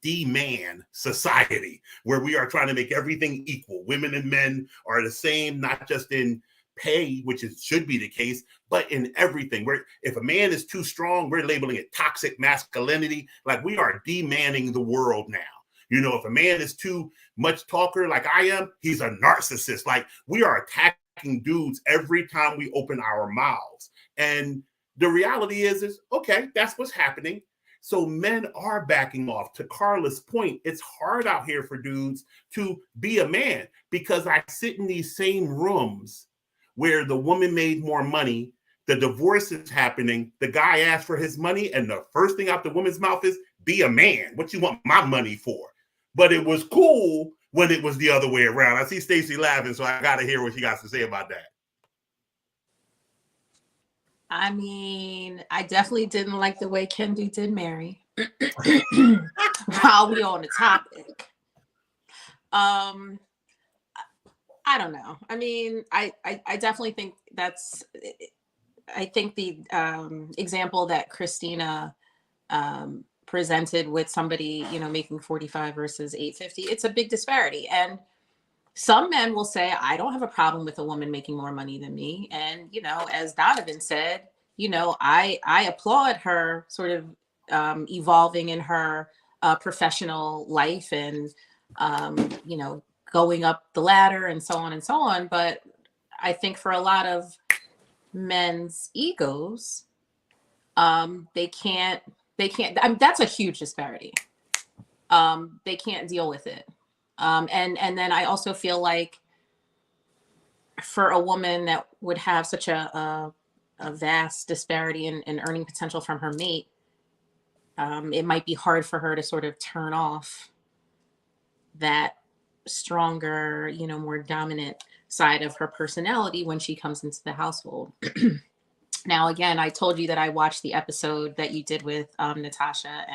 demand society, where we are trying to make everything equal. Women and men are the same, not just in pay, which should be the case, but in everything. Where if a man is too strong, we're labeling it toxic masculinity. Like, we are demanding the world now. You know, if a man is too much talker like I am, he's a narcissist. Like, we are attacking dudes every time we open our mouths. And the reality is okay, that's what's happening. So men are backing off. To Carla's point, it's hard out here for dudes to be a man, because I sit in these same rooms where the woman made more money, the divorce is happening, the guy asked for his money, and the first thing out the woman's mouth is, be a man. What you want my money for? But it was cool when it was the other way around. I see Stacey laughing, so I got to hear what she got to say about that. I mean, I definitely didn't like the way Kendi did Mary. While we on the topic, I don't know. I mean, I definitely think that's. I think the example that Christina presented with somebody, you know, making 45 versus 850, it's a big disparity. And some men will say, I don't have a problem with a woman making more money than me. And, you know, as Donavan said, you know, I applaud her sort of evolving in her professional life and, you know, going up the ladder and so on and so on. But I think for a lot of men's egos, they can't, I mean, that's a huge disparity. They can't deal with it. And then I also feel like for a woman that would have such a vast disparity in earning potential from her mate, it might be hard for her to sort of turn off that stronger, you know, more dominant side of her personality when she comes into the household. Now, again, I told you that I watched the episode that you did with Natasha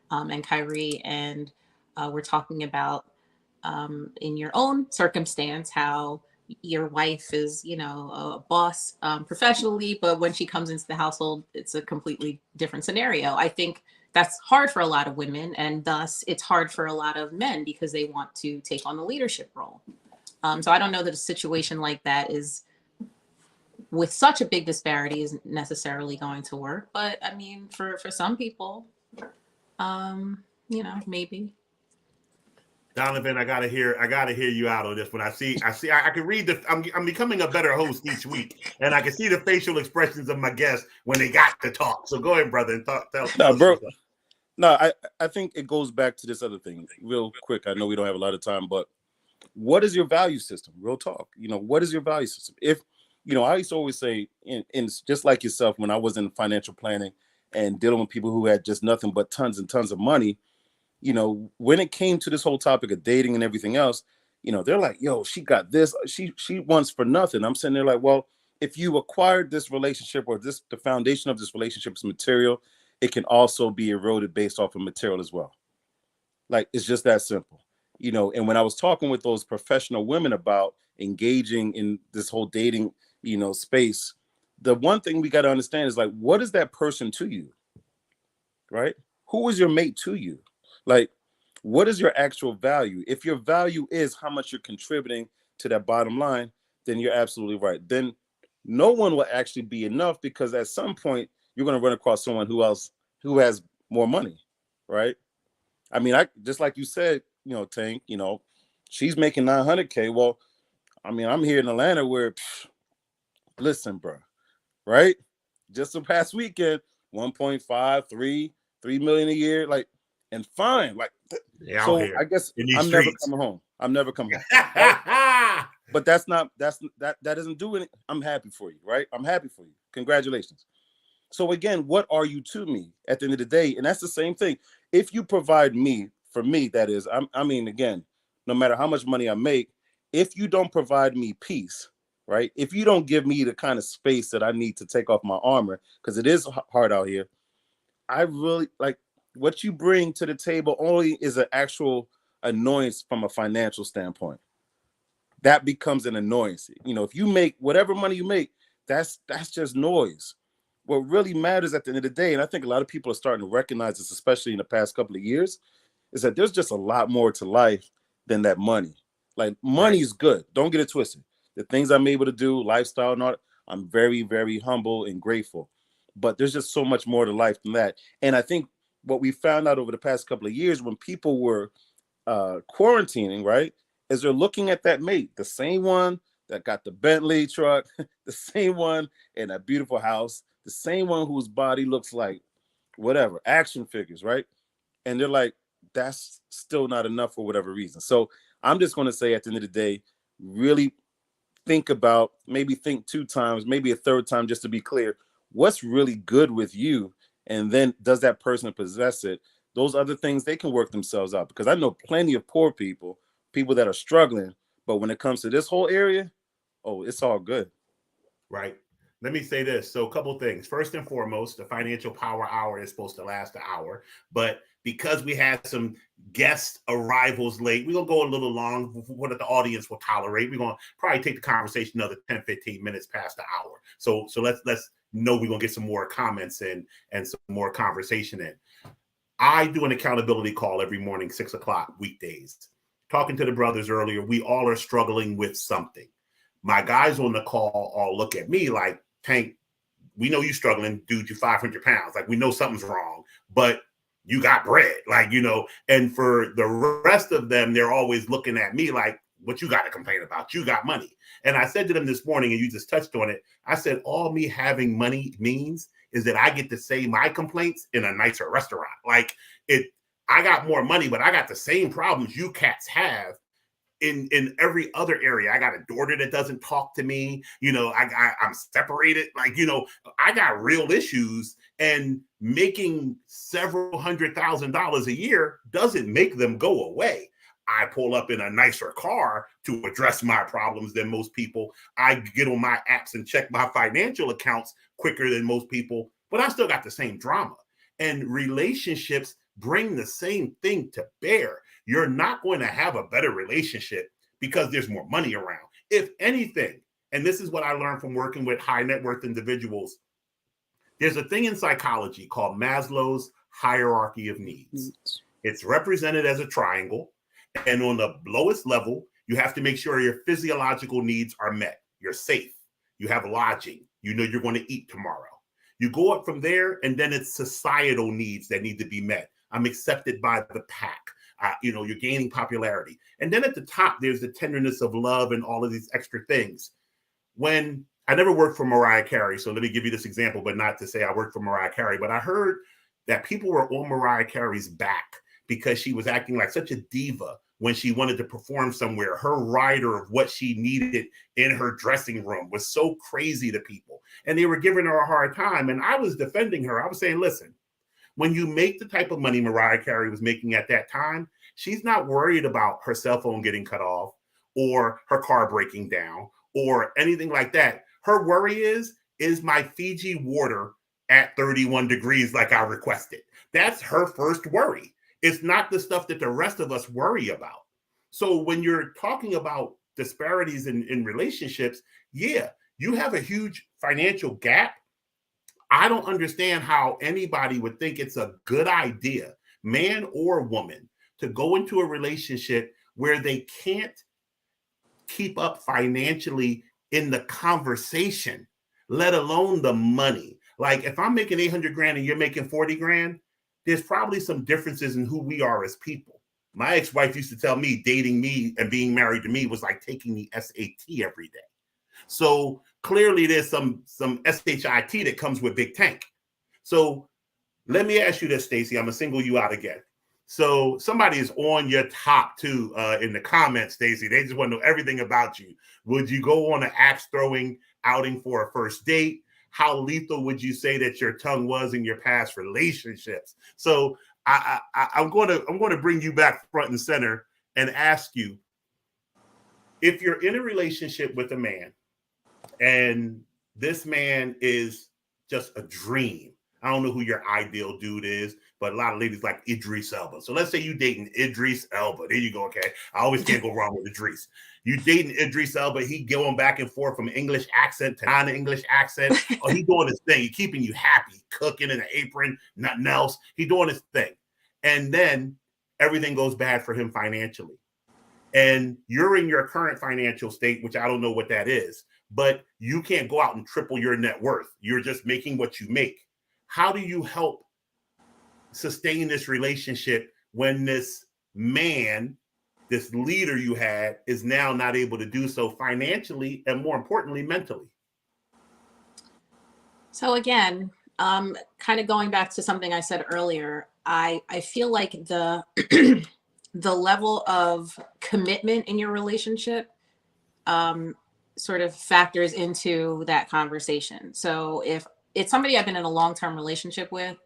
and Kyrie, and we're talking about in your own circumstance how your wife is, you know, a boss professionally, but when she comes into the household, it's a completely different scenario. I think that's hard for a lot of women, and thus it's hard for a lot of men because they want to take on the leadership role. So I don't know that a situation like that is, with such a big disparity, is necessarily going to work. But I mean, for some people, you know, maybe. Donavan, I gotta hear you out on this one. I can read I'm becoming a better host each week, and I can see the facial expressions of my guests when they got to talk. So go ahead, brother, and tell. No, bro. No, I think it goes back to this other thing real quick. I know we don't have a lot of time, but what is your value system? Real talk. You know, what is your value system? If, you know, I used to always say, in just like yourself, when I was in financial planning and dealing with people who had just nothing but tons and tons of money, you know, when it came to this whole topic of dating and everything else, you know, they're like, yo, she got this, she wants for nothing. I'm sitting there like, well, if you acquired this relationship, or the foundation of this relationship is material, it can also be eroded based off of material as well. Like, it's just that simple, you know. And when I was talking with those professional women about engaging in this whole dating, you know, space, the one thing we got to understand is, like, what is that person to you, right? Who is your mate to you? Like, what is your actual value? If your value is how much you're contributing to that bottom line, then you're absolutely right. Then no one will actually be enough, because at some point you're going to run across someone who has more money, right? I mean, I just like you said, Tank, she's making 900K. Well, I mean, I'm here in Atlanta where, listen, bro, right? Just the past weekend, 1.5, 3 million a year, like, and fine, like, so here I guess in these I'm streets. never coming home. I'm never coming home. Right? But that doesn't do it. I'm happy for you, right? I'm happy for you. Congratulations. So again, what are you to me at the end of the day? And that's the same thing. If you provide me, for me, that is, I mean, again, no matter how much money I make, if you don't provide me peace, right? If you don't give me the kind of space that I need to take off my armor, because it is hard out here, I really like what you bring to the table only is an actual annoyance from a financial standpoint. That becomes an annoyance. If you make whatever money you make, that's just noise. What really matters at the end of the day, and I think a lot of people are starting to recognize this, especially in the past couple of years, is that there's just a lot more to life than that money. Like, money is good. Don't get it twisted. The things I'm able to do, lifestyle and all, I'm very, very humble and grateful. But there's just so much more to life than that. And I think what we found out over the past couple of years, when people were quarantining, right, is they're looking at that mate, the same one that got the Bentley truck, the same one in a beautiful house, the same one whose body looks like whatever, action figures, right? And they're like, that's still not enough for whatever reason. So I'm just going to say, at the end of the day, really think about, maybe think 2 times, maybe a 3rd time, just to be clear, what's really good with you? And then, does that person possess it? Those other things, they can work themselves out, because I know plenty of poor people that are struggling, but when it comes to this whole area, oh, it's all good. Right. Let me say this. So a couple things. First and foremost, the Financial Power Hour is supposed to last an hour, but because we had some guest arrivals late, we're going to go a little long, what the audience will tolerate. We're going to probably take the conversation another 10, 15 minutes past the hour. So let's know we're going to get some more comments in and some more conversation in. I do an accountability call every morning, 6 o'clock weekdays. Talking to the brothers earlier, we all are struggling with something. My guys on the call all look at me like, Tank, we know you're struggling, dude, you're 500 pounds. Like, we know something's wrong, but you got bread. Like, and for the rest of them, they're always looking at me like, what you got to complain about? You got money. And I said to them this morning, and you just touched on it, I said, all me having money means is that I get to say my complaints in a nicer restaurant. Like, I got more money, but I got the same problems you cats have in every other area. I got a daughter that doesn't talk to me. I'm separated. Like, I got real issues, and making several $100,000 a year doesn't make them go away. I pull up in a nicer car to address my problems than most people. I get on my apps and check my financial accounts quicker than most people, but I still got the same drama. And relationships bring the same thing to bear. You're not going to have a better relationship because there's more money around. If anything, and this is what I learned from working with high net worth individuals, there's a thing in psychology called Maslow's hierarchy of needs. It's represented as a triangle. And on the lowest level, you have to make sure your physiological needs are met. You're safe. You have lodging. You know you're going to eat tomorrow. You go up from there, and then it's societal needs that need to be met. I'm accepted by the pack. You're gaining popularity. And then at the top, there's the tenderness of love and all of these extra things. When I never worked for Mariah Carey, so let me give you this example, but not to say I worked for Mariah Carey, but I heard that people were on Mariah Carey's back because she was acting like such a diva when she wanted to perform somewhere. Her rider of what she needed in her dressing room was so crazy to people, and they were giving her a hard time. And I was defending her. I was saying, listen, when you make the type of money Mariah Carey was making at that time, she's not worried about her cell phone getting cut off or her car breaking down or anything like that. Her worry is my Fiji water at 31 degrees like I requested? That's her first worry. It's not the stuff that the rest of us worry about. So when you're talking about disparities in relationships, yeah, you have a huge financial gap. I don't understand how anybody would think it's a good idea, man or woman, to go into a relationship where they can't keep up financially in the conversation, let alone the money. Like if I'm making 800 grand and you're making 40 grand, there's probably some differences in who we are as people. My ex-wife used to tell me dating me and being married to me was like taking the SAT every day. So clearly there's some SHIT that comes with Big Tank. So let me ask you this, Stacey. I'm gonna single you out again. So somebody is on your top two in the comments, Stacey. They just want to know everything about you. Would you go on an axe throwing outing for a first date? How lethal would you say that your tongue was in your past relationships? So I'm going to bring you back front and center and ask you, if you're in a relationship with a man and this man is just a dream. I don't know who your ideal dude is, but a lot of ladies like Idris Elba. So let's say you dating Idris Elba. There you go, okay? I always can't go wrong with Idris. You dating Idris Elba, he going back and forth from English accent to non-English accent. Oh, he doing his thing. He keeping you happy, cooking in an apron, nothing else. He doing his thing. And then everything goes bad for him financially. And you're in your current financial state, which I don't know what that is, but you can't go out and triple your net worth. You're just making what you make. How do you help sustain this relationship when this man, this leader you had, is now not able to do so financially and more importantly, mentally? So again, kind of going back to something I said earlier, I feel like the the level of commitment in your relationship sort of factors into that conversation. So if it's somebody I've been in a long-term relationship with,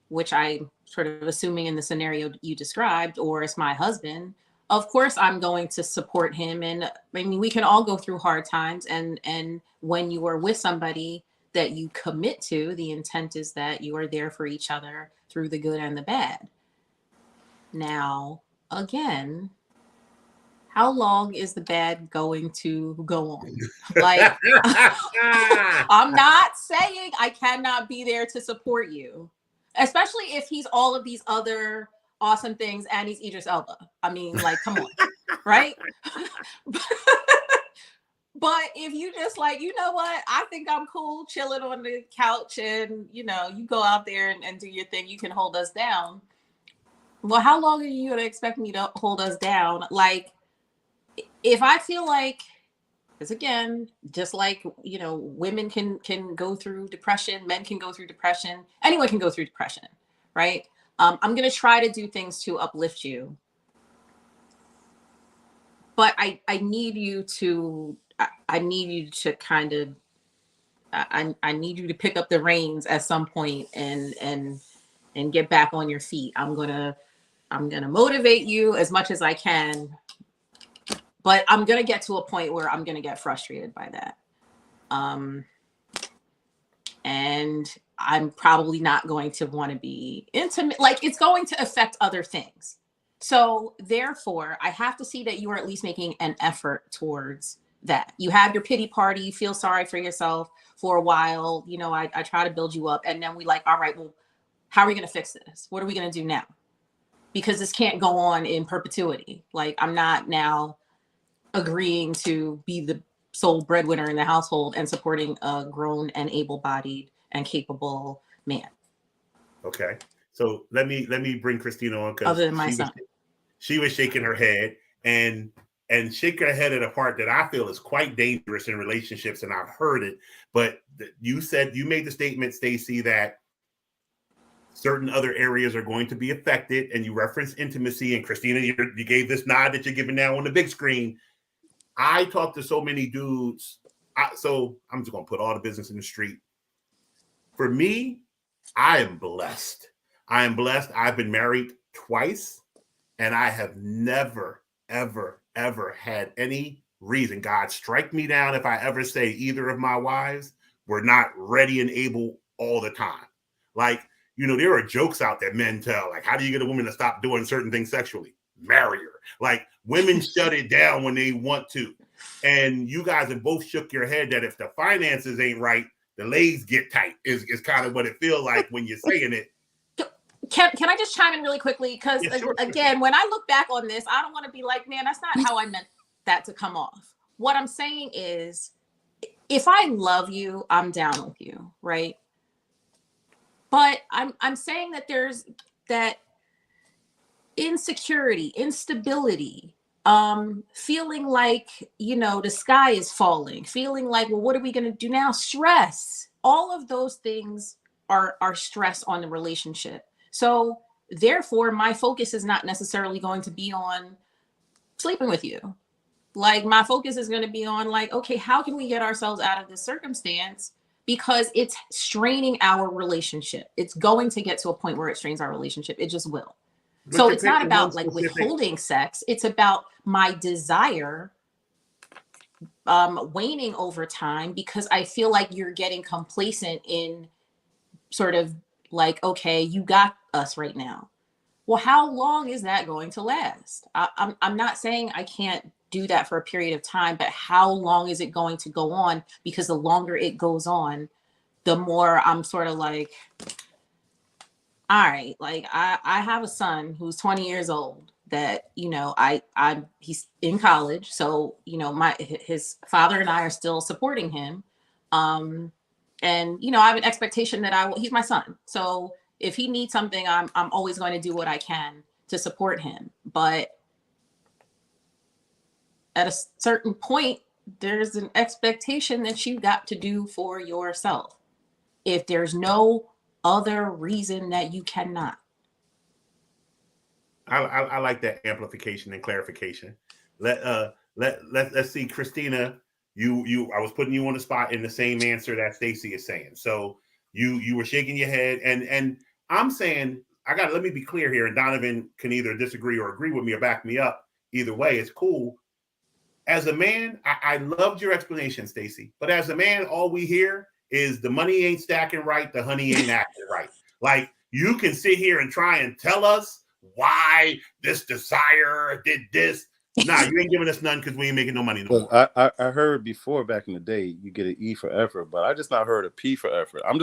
which I sort of assuming in the scenario you described, or it's my husband, of course I'm going to support him. And I mean, we can all go through hard times. And when you are with somebody that you commit to, the intent is that you are there for each other through the good and the bad. Now, again, how long is the bad going to go on? Like, I'm not saying I cannot be there to support you, especially if he's all of these other awesome things and he's Idris Elba. I mean, like, come on, right? But if you just like, you know what, I think I'm cool chilling on the couch and, you know, you go out there and do your thing, you can hold us down. Well, how long are you going to expect me to hold us down? Like, if I feel like, because again, just like, you know, women can go through depression, men can go through depression, anyone can go through depression, right? I'm going to try to do things to uplift you. But I need you to, I need you to kind of, I need you to pick up the reins at some point and get back on your feet. I'm gonna motivate you as much as I can, but I'm gonna get to a point where I'm gonna get frustrated by that. And I'm probably not going to want to be intimate. Like, it's going to affect other things. So therefore, I have to see that you are at least making an effort towards that. You have your pity party, you feel sorry for yourself for a while. You know, I try to build you up. And then we like, all right, well, how are we going to fix this? What are we going to do now? Because this can't go on in perpetuity. Like, I'm not now agreeing to be the sole breadwinner in the household and supporting a grown and able-bodied and capable man. Okay. So let me bring Christina on, because other than my son. She was shaking her head and shaking her head at a part that I feel is quite dangerous in relationships, and I've heard it. But you made the statement, Stacey, that certain other areas are going to be affected, and you referenced intimacy. And Christina, you gave this nod that you're giving now on the big screen. I talk to so many dudes, so I'm just going to put all the business in the street. For me, I am blessed. I've been married twice, and I have never, ever, ever had any reason. God strike me down if I ever say either of my wives were not ready and able all the time. Like, you know, there are jokes out there men tell, like, how do you get a woman to stop doing certain things sexually? Marry her. Like, women shut it down when they want to. And you guys have both shook your head that if the finances ain't right, the legs get tight is kind of what it feels like when you're saying it. Can I just chime in really quickly? Because Yeah, sure. again, when I look back on this, I don't want to be like, man, that's not how I meant that to come off. What I'm saying is, if I love you, I'm down with you, right? But I'm saying that there's that insecurity, instability, feeling like, you know, the sky is falling, feeling like, well, what are we going to do now? Stress. All of those things are stress on the relationship. So therefore, my focus is not necessarily going to be on sleeping with you. Like, my focus is going to be on, like, okay, how can we get ourselves out of this circumstance? Because it's straining our relationship. It's going to get to a point where it strains our relationship. It just will. But So you're it's not picking one about like specific- withholding sex. It's about my desire waning over time, because I feel like you're getting complacent in sort of like, okay, you got us right now. Well, how long is that going to last? I'm not saying I can't do that for a period of time, but how long is it going to go on? Because the longer it goes on, the more I'm sort of like, all right, like I have a son who's 20 years old that, you know, he's in college. So, you know, his father and I are still supporting him. And, you know, I have an expectation that he's my son. So if he needs something, I'm always going to do what I can to support him. But at a certain point, there's an expectation that you got to do for yourself. If there's no other reason that you cannot. I like that amplification and clarification. Let's see, Christina. I was putting you on the spot in the same answer that Stacey is saying. So you were shaking your head, and I'm saying let me be clear here, and Donavan can either disagree or agree with me or back me up. Either way, it's cool. As a man, I loved your explanation, Stacey. But as a man, all we hear is the money ain't stacking right, the honey ain't acting right. Like, you can sit here and try and tell us why this desire did this. Nah, you ain't giving us none because we ain't making no money no more. Look, I heard before back in the day you get an E for effort, but I just not heard a P for effort. I'm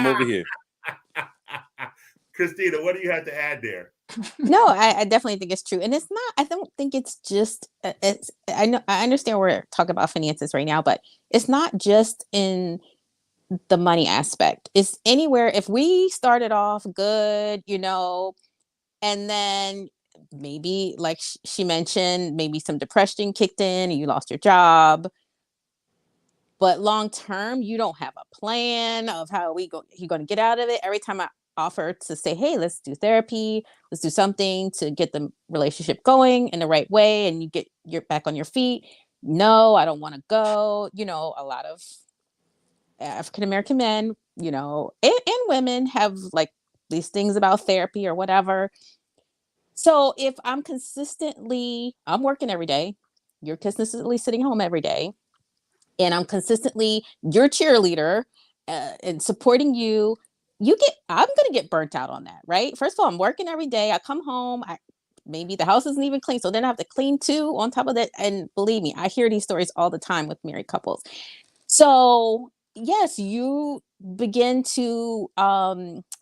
over here. Christina, what do you have to add there? No, I definitely think it's true. And it's not, I don't think it's just, I know, I understand we're talking about finances right now, but it's not just in the money aspect. It's anywhere. If we started off good, you know, and then maybe like she mentioned, maybe some depression kicked in and you lost your job. But long term, you don't have a plan of how you're going to get out of it. Every time I offer to say, hey, let's do therapy, let's do something to get the relationship going in the right way, and you're back on your feet. No, I don't want to go. You know, a lot of African American men, you know, and women have like these things about therapy or whatever. So if I'm working every day, you're consistently sitting home every day, and I'm consistently your cheerleader and supporting you, I'm going to get burnt out on that, right? First of all, I'm working every day. I come home, maybe the house isn't even clean. So then I have to clean too on top of that. And believe me, I hear these stories all the time with married couples. So yes, you begin to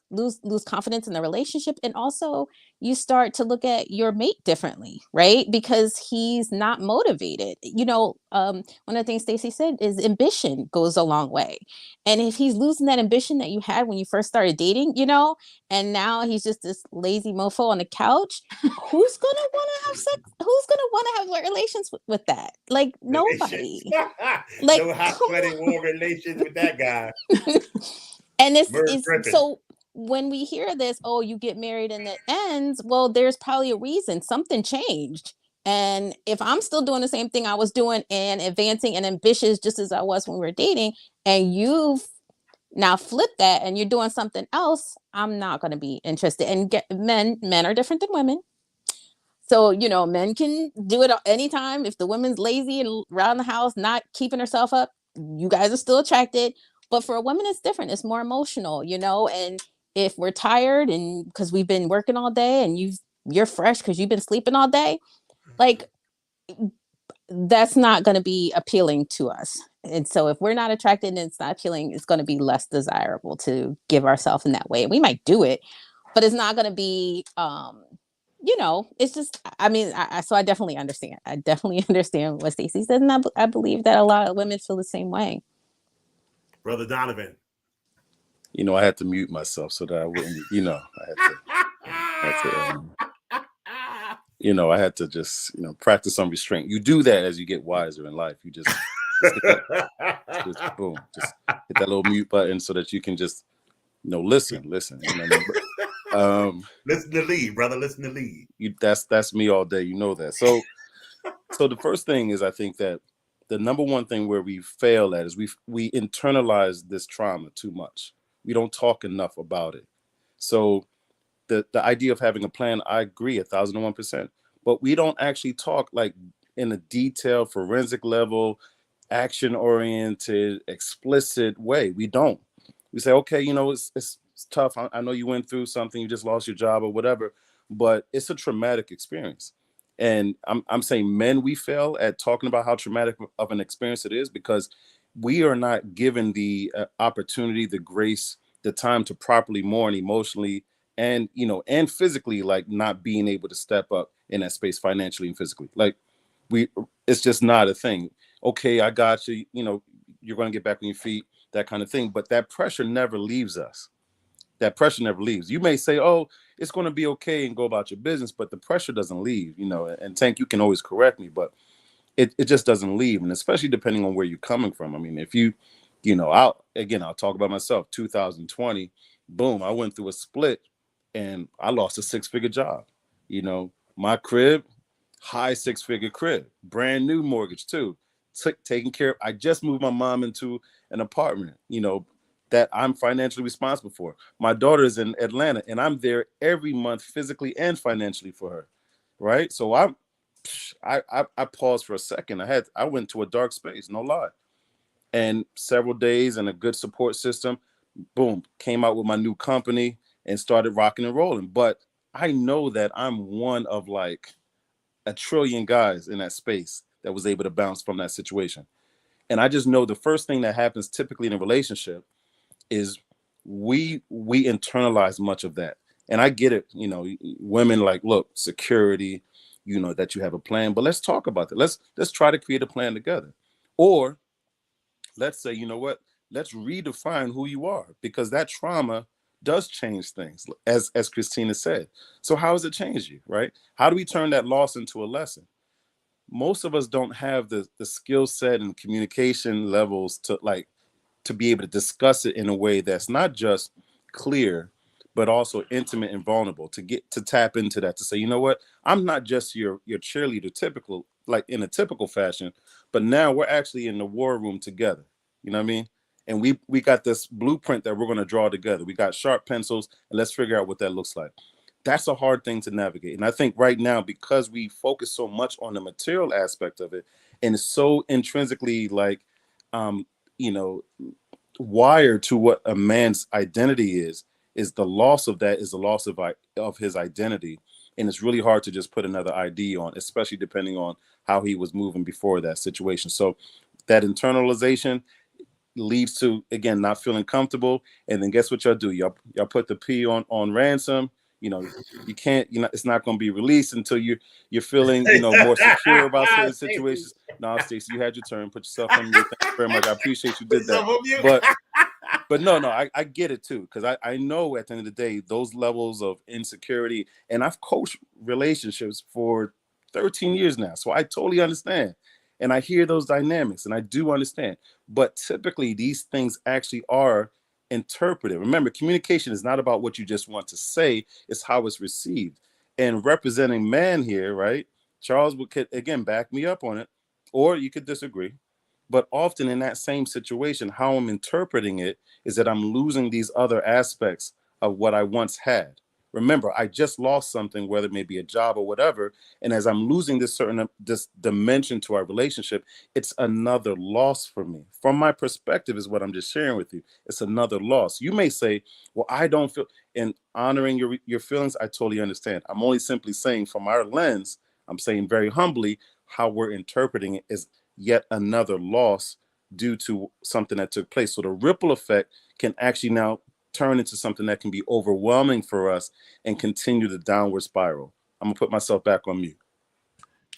lose confidence in the relationship, and also you start to look at your mate differently, right? Because he's not motivated. You know, one of the things Stacey said is ambition goes a long way, and if he's losing that ambition that you had when you first started dating, you know, and now he's just this lazy mofo on the couch, who's gonna want to have sex? Who's gonna want to have relations with that? Like, nobody. Like, no hot sweaty war relations with that guy. And it's so when we hear this, oh, you get married and it ends, well, there's probably a reason. Something changed. And if I'm still doing the same thing I was doing and advancing and ambitious just as I was when we were dating, and you've now flipped that and you're doing something else, I'm not going to be interested. And men are different than women. So, you know, men can do it anytime. If the woman's lazy and around the house, not keeping herself up, you guys are still attracted. But for a woman, it's different. It's more emotional, you know. And if we're tired and because we've been working all day and you're fresh because you've been sleeping all day, like, that's not going to be appealing to us. And so if we're not attracted and it's not appealing, it's going to be less desirable to give ourselves in that way. We might do it, but it's not going to be, it's just, I mean, so I definitely understand. I definitely understand what Stacey said. And I believe that a lot of women feel the same way. Brother Donavan. I had to mute myself so that I wouldn't, I had to just, practice some restraint. You do that as you get wiser in life. You just boom, just hit that little mute button so that you can just, listen. Listen to lead, brother. Listen to lead. That's me all day. You know that. So the first thing is, I think that the number one thing where we fail at is we internalize this trauma too much. We don't talk enough about it. So the idea of having a plan, I agree 1,001%, but we don't actually talk like in a detailed forensic level, action oriented, explicit way. We don't. We say, okay, it's tough. I know you went through something, you just lost your job or whatever, but it's a traumatic experience. And I'm saying men, we fail at talking about how traumatic of an experience it is because we are not given the opportunity, the grace, the time to properly mourn emotionally and, and physically, like not being able to step up in that space financially and physically. Like it's just not a thing. Okay, I got you, you're going to get back on your feet, that kind of thing. But that pressure never leaves us. That pressure never leaves. You may say, oh, it's going to be okay and go about your business, but the pressure doesn't leave, and Tank, you can always correct me, but it just doesn't leave. And especially depending on where you're coming from. I mean, if I'll talk about myself, 2020, boom, I went through a split and I lost a 6-figure job. My crib, high 6-figure crib, brand new mortgage too, taking care of, I just moved my mom into an apartment, that I'm financially responsible for. My daughter is in Atlanta and I'm there every month physically and financially for her. Right. So I paused for a second. I went to a dark space, no lie. And several days and a good support system, boom, came out with my new company and started rocking and rolling. But I know that I'm one of like a trillion guys in that space that was able to bounce from that situation. And I just know the first thing that happens typically in a relationship is we internalize much of that. And I get it, women like, look, security, that you have a plan, but let's talk about that. Let's try to create a plan together. Or let's say, let's redefine who you are, because that trauma does change things, as Christina said. So how does it change you, right? How do we turn that loss into a lesson? Most of us don't have the skill set and communication levels to be able to discuss it in a way that's not just clear, but also intimate and vulnerable, to tap into that, to say, you know what, I'm not just your cheerleader, typical, like in a typical fashion, but now we're actually in the war room together. You know what I mean? And we got this blueprint that we're going to draw together. We got sharp pencils and let's figure out what that looks like. That's a hard thing to navigate. And I think right now, because we focus so much on the material aspect of it, and it's so intrinsically like, wired to what a man's identity is the loss of that is the loss of his identity. And it's really hard to just put another ID on, especially depending on how he was moving before that situation. So that internalization leads to, again, not feeling comfortable. And then guess what y'all do? Y'all put the P on ransom. You can't, it's not going to be released until you're feeling, more secure about certain situations. No, Stacey, you had your turn. Put yourself on mute. Thank you very much. I appreciate you did that. But no, I get it too, because I know at the end of the day, those levels of insecurity, and I've coached relationships for 13 years now, so I totally understand. And I hear those dynamics and I do understand. But typically these things actually are interpreted. Remember, communication is not about what you just want to say, it's how it's received. And representing man here, right? Charles could, again, back me up on it, or you could disagree. But often in that same situation, how I'm interpreting it is that I'm losing these other aspects of what I once had. Remember, I just lost something, whether it may be a job or whatever. And as I'm losing this dimension to our relationship, it's another loss for me. From my perspective is what I'm just sharing with you. It's another loss. You may say, well, I don't feel, and honoring your feelings, I totally understand. I'm only simply saying from our lens, I'm saying very humbly, how we're interpreting it is yet another loss due to something that took place. So the ripple effect can actually now turn into something that can be overwhelming for us and continue the downward spiral. I'm gonna put myself back on mute.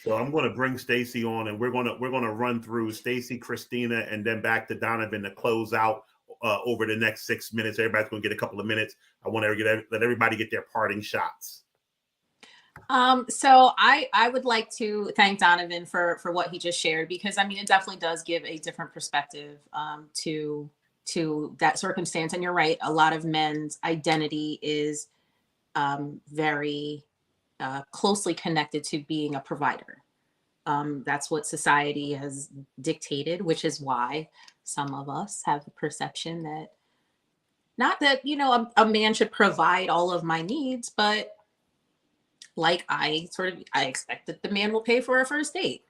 So I'm going to bring Stacey on, and we're going to run through Stacey, Christina, and then back to Donavan to close out over the next 6 minutes. Everybody's going to get a couple of minutes. I want to let everybody get their parting shots. So I would like to thank Donavan for what he just shared, because I mean, it definitely does give a different perspective to that circumstance. And you're right, a lot of men's identity is very closely connected to being a provider. That's what society has dictated, which is why some of us have the perception that, not that, you know, a man should provide all of my needs, but like I expect that the man will pay for a first date.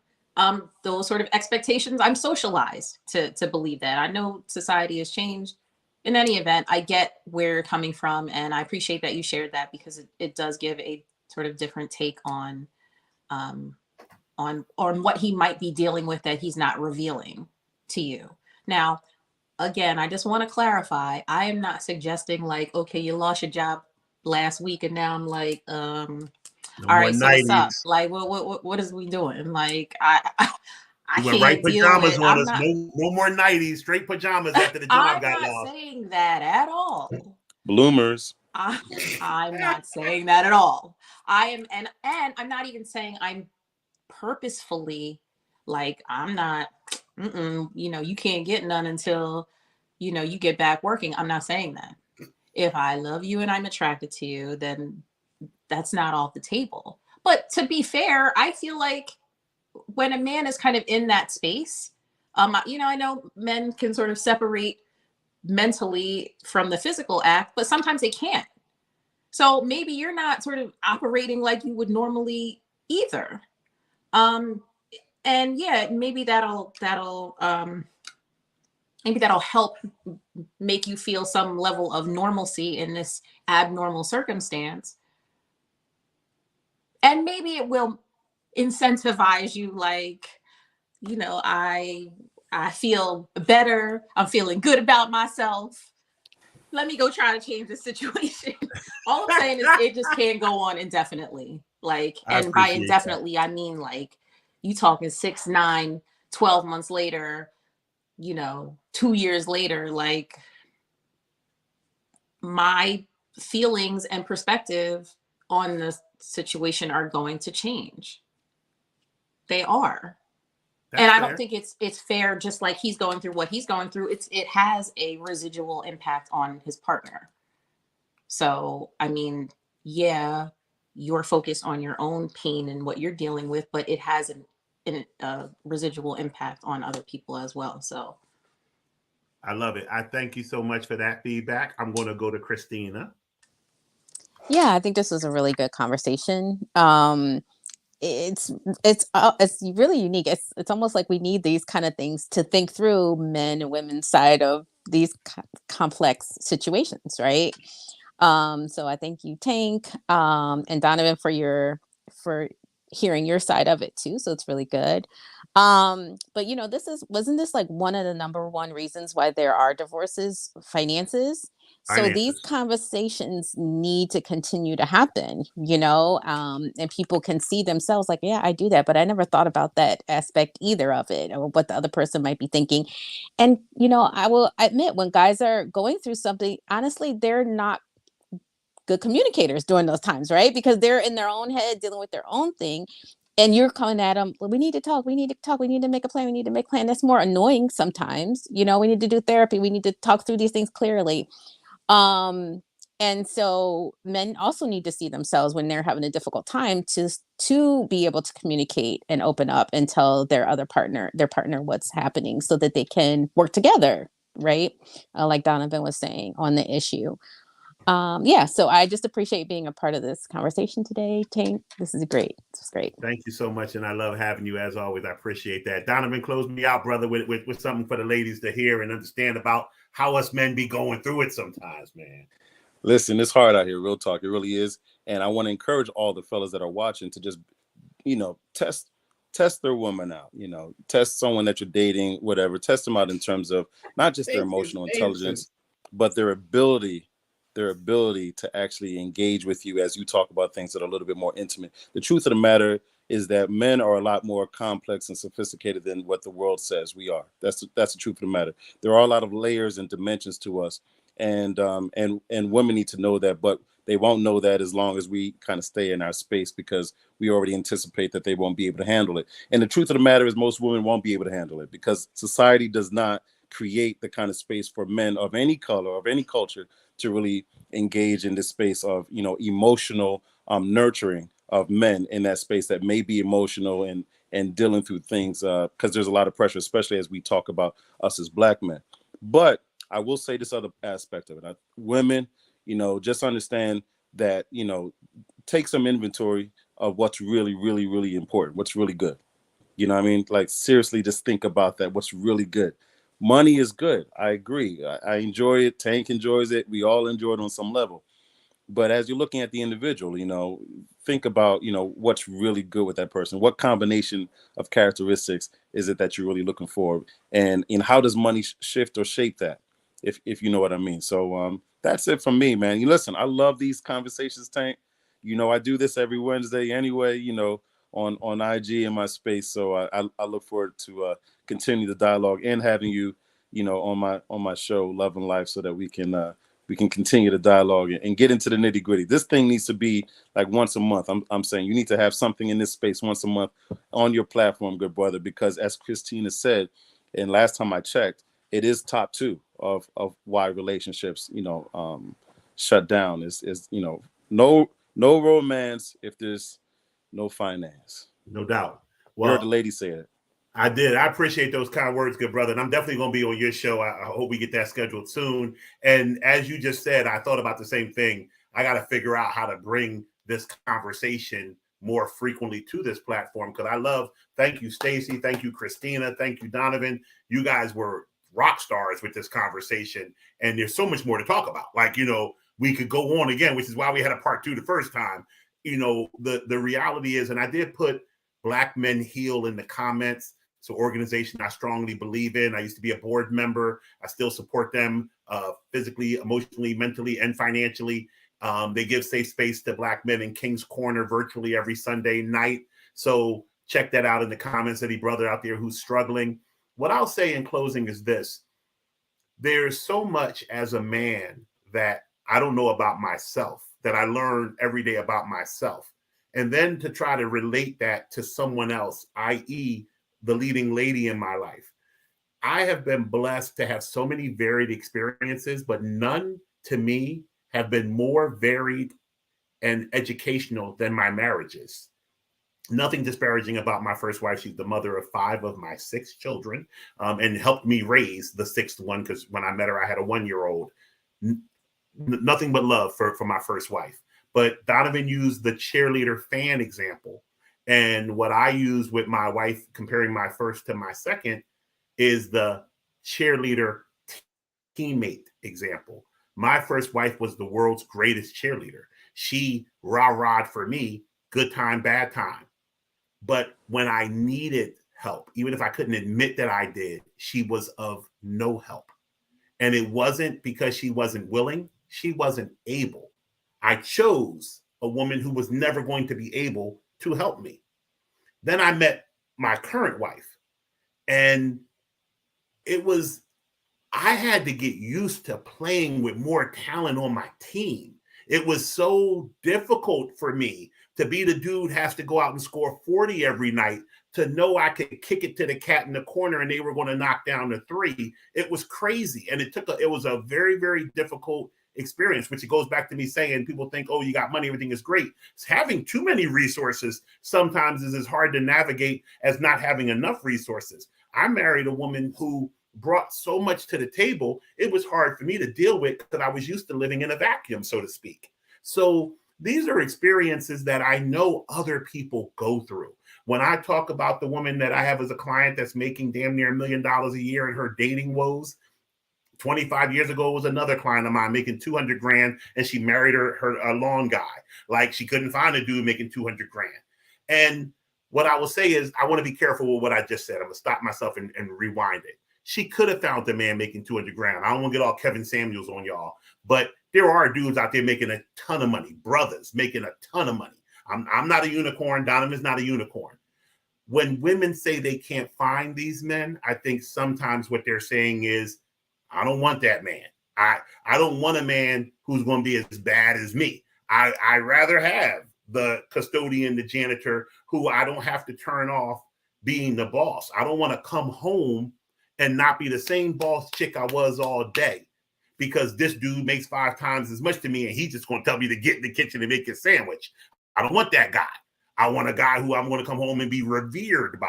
Those sort of expectations, I'm socialized to believe that. I know society has changed. In any event, I get where you're coming from, and I appreciate that you shared that, because it does give a sort of different take on what he might be dealing with that he's not revealing to you. Now, again, I just want to clarify, I am not suggesting like, okay, you lost your job last week and now I'm like, all right, so what's up? Like, what is we doing? Like, I went can't right deal pajamas with. on us. No more 90s, straight pajamas after the job got lost. I'm not saying that at all. Bloomers. I'm not saying that at all. I am, and I'm not even saying I'm purposefully like, I'm not, you know, you can't get none until, you know, you get back working. I'm not saying that. If I love you and I'm attracted to you, then that's not off the table. But to be fair, I feel like when a man is kind of in that space, you know, I know men can sort of separate mentally from the physical act, but sometimes they can't. So maybe you're not sort of operating like you would normally either. And yeah, maybe that'll help make you feel some level of normalcy in this abnormal circumstance. And maybe it will incentivize you, like, you know, I feel better. I'm feeling good about myself. Let me go try to change the situation. All I'm saying is it just can't go on indefinitely. Like, and by indefinitely, I mean like you talking 6, 9, 12 months later, you know, 2 years later, like my feelings and perspective on the situation are going to change. They are. That's and I don't think it's fair, just like he's going through what he's going through. It has a residual impact on his partner. So, I mean, yeah, you're focused on your own pain and what you're dealing with, but it has a residual impact on other people as well. So I love it. I thank you so much for that feedback. I'm going to go to Christina. Yeah, I think this was a really good conversation. It's really unique. It's almost like we need these kind of things to think through men and women's side of these complex situations, right? So I thank you, Tank, and Donavan for hearing your side of it too. So it's really good. But you know, wasn't this like one of the number one reasons why there are divorces? Finances. So these conversations need to continue to happen, you know, and people can see themselves like, yeah, I do that, but I never thought about that aspect either of it, or what the other person might be thinking. And, you know, I will admit, when guys are going through something, honestly, they're not good communicators during those times, right? Because they're in their own head dealing with their own thing. And you're coming at them, well, we need to talk, we need to make a plan, we need to make a plan. That's more annoying sometimes. You know, we need to do therapy, we need to talk through these things clearly. And so men also need to see themselves when they're having a difficult time to be able to communicate and open up and tell their partner what's happening, so that they can work together, right? Like Donavan was saying on the issue. Yeah, so I just appreciate being a part of this conversation today, Tank. This is great. This is great. Thank you so much, and I love having you as always. I appreciate that. Donavan, close me out, brother, with something for the ladies to hear and understand about how us men be going through it sometimes, man. Listen, it's hard out here, real talk. It really is. And I want to encourage all the fellas that are watching to just, you know, test test their woman out, test someone that you're dating, whatever, test them out in terms of not just their emotional intelligence, but their ability to actually engage with you as you talk about things that are a little bit more intimate. The truth of the matter is that men are a lot more complex and sophisticated than what the world says we are. That's the truth of the matter. There are a lot of layers and dimensions to us, and women need to know that, but they won't know that as long as we kind of stay in our space, because we already anticipate that they won't be able to handle it. And the truth of the matter is most women won't be able to handle it, because society does not create the kind of space for men of any color, of any culture, to really engage in this space of, emotional nurturing of men in that space that may be emotional and dealing through things, because there's a lot of pressure, especially as we talk about us as Black men. But I will say this other aspect of it. Women, just understand that, take some inventory of what's really, really, really important, what's really good. You know what I mean? Like, seriously, just think about that. What's really good? Money is good. I agree. I enjoy it. Tank enjoys it. We all enjoy it on some level. But as you're looking at the individual, think about, what's really good with that person. What combination of characteristics is it that you're really looking for? And how does money shift or shape that, if you know what I mean? So that's it from me, man. Listen, I love these conversations, Tank. I do this every Wednesday anyway, on IG in my space. So I look forward to continue the dialogue and having you, on my show, Love and Life, so that we can continue the dialogue and get into the nitty gritty. This thing needs to be like once a month. I'm saying you need to have something in this space once a month on your platform, good brother, because as Christina said, and last time I checked, it is top 2 of why relationships, shut down is no romance if there's no finance. No doubt. Well, you heard the lady say it. I did. I appreciate those kind words, good brother. And I'm definitely going to be on your show. I hope we get that scheduled soon. And as you just said, I thought about the same thing. I got to figure out how to bring this conversation more frequently to this platform, because thank you, Stacey. Thank you, Christina. Thank you, Donavan. You guys were rock stars with this conversation. And there's so much more to talk about. Like, we could go on again, which is why we had a part 2 the first time. The reality is, and I did put Black Men Heal in the comments. It's an organization I strongly believe in. I used to be a board member. I still support them physically, emotionally, mentally, and financially. They give safe space to Black men in King's Corner virtually every Sunday night. So check that out in the comments, any brother out there who's struggling. What I'll say in closing is this. There's so much as a man that I don't know about myself, that I learn every day about myself. And then to try to relate that to someone else, i.e., the leading lady in my life. I have been blessed to have so many varied experiences, but none to me have been more varied and educational than my marriages. Nothing disparaging about my first wife. She's the mother of 5 of my 6 children, and helped me raise the 6th one, because when I met her, I had a 1-year-old. Nothing but love for my first wife. But Donavan used the cheerleader fan example. And what I use with my wife, comparing my first to my second, is the cheerleader teammate example. My first wife was the world's greatest cheerleader. She rah-rahed for me, good time, bad time. But when I needed help, even if I couldn't admit that I did, she was of no help. And it wasn't because she wasn't willing. She wasn't able. I chose a woman who was never going to be able to help me. Then I met my current wife, and I had to get used to playing with more talent on my team. It was so difficult for me to be the dude has to go out and score 40 every night to know I could kick it to the cat in the corner and they were going to knock down the 3. It was crazy. And it was a very, very difficult experience, which it goes back to me saying, people think, oh, you got money, everything is great. It's having too many resources sometimes is as hard to navigate as not having enough resources. I married a woman who brought so much to the table, it was hard for me to deal with because I was used to living in a vacuum, so to speak. So these are experiences that I know other people go through. When I talk about the woman that I have as a client that's making damn near $1 million a year in her dating woes, 25 years ago was another client of mine making 200 grand, and she married her long guy. Like, she couldn't find a dude making 200 grand. And what I will say is I want to be careful with what I just said. I'm going to stop myself and rewind it. She could have found a man making 200 grand. I don't want to get all Kevin Samuels on y'all, but there are dudes out there making a ton of money, brothers making a ton of money. I'm not a unicorn. Donovan's not a unicorn. When women say they can't find these men, I think sometimes what they're saying is, I don't want that man. I don't want a man who's going to be as bad as me. I rather have the custodian, the janitor, who I don't have to turn off being the boss. I don't want to come home and not be the same boss chick I was all day because this dude makes 5 times as much to me and he's just going to tell me to get in the kitchen and make a sandwich. I don't want that guy. I want a guy who I'm going to come home and be revered by.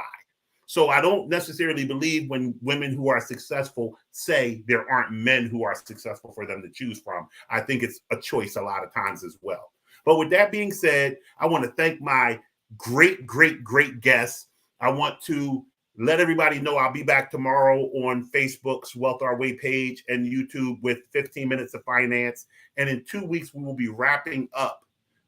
So I don't necessarily believe when women who are successful say there aren't men who are successful for them to choose from. I think it's a choice a lot of times as well. But with that being said, I want to thank my great guests. I want to let everybody know I'll be back tomorrow on Facebook's Wealth Our Way page and YouTube with 15 Minutes of Finance. And in 2 weeks, we will be wrapping up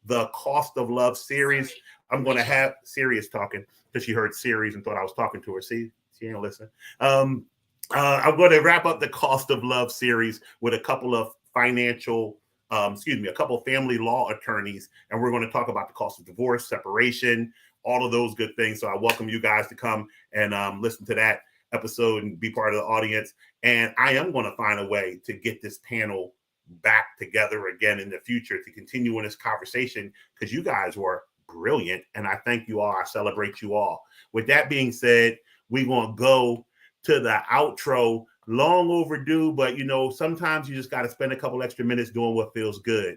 the Cost of Love series. I'm going to have Sirius talking because she heard series and thought I was talking to her. See, she ain't listen. I'm going to wrap up the Cost of Love series with a couple of a couple of family law attorneys, and we're going to talk about the cost of divorce, separation, all of those good things. So I welcome you guys to come and listen to that episode and be part of the audience. And I am going to find a way to get this panel back together again in the future to continue in this conversation because you guys were brilliant, and I thank you all. I celebrate you all. With that being said, we're going to go to the outro. Long overdue, but sometimes you just got to spend a couple extra minutes doing what feels good.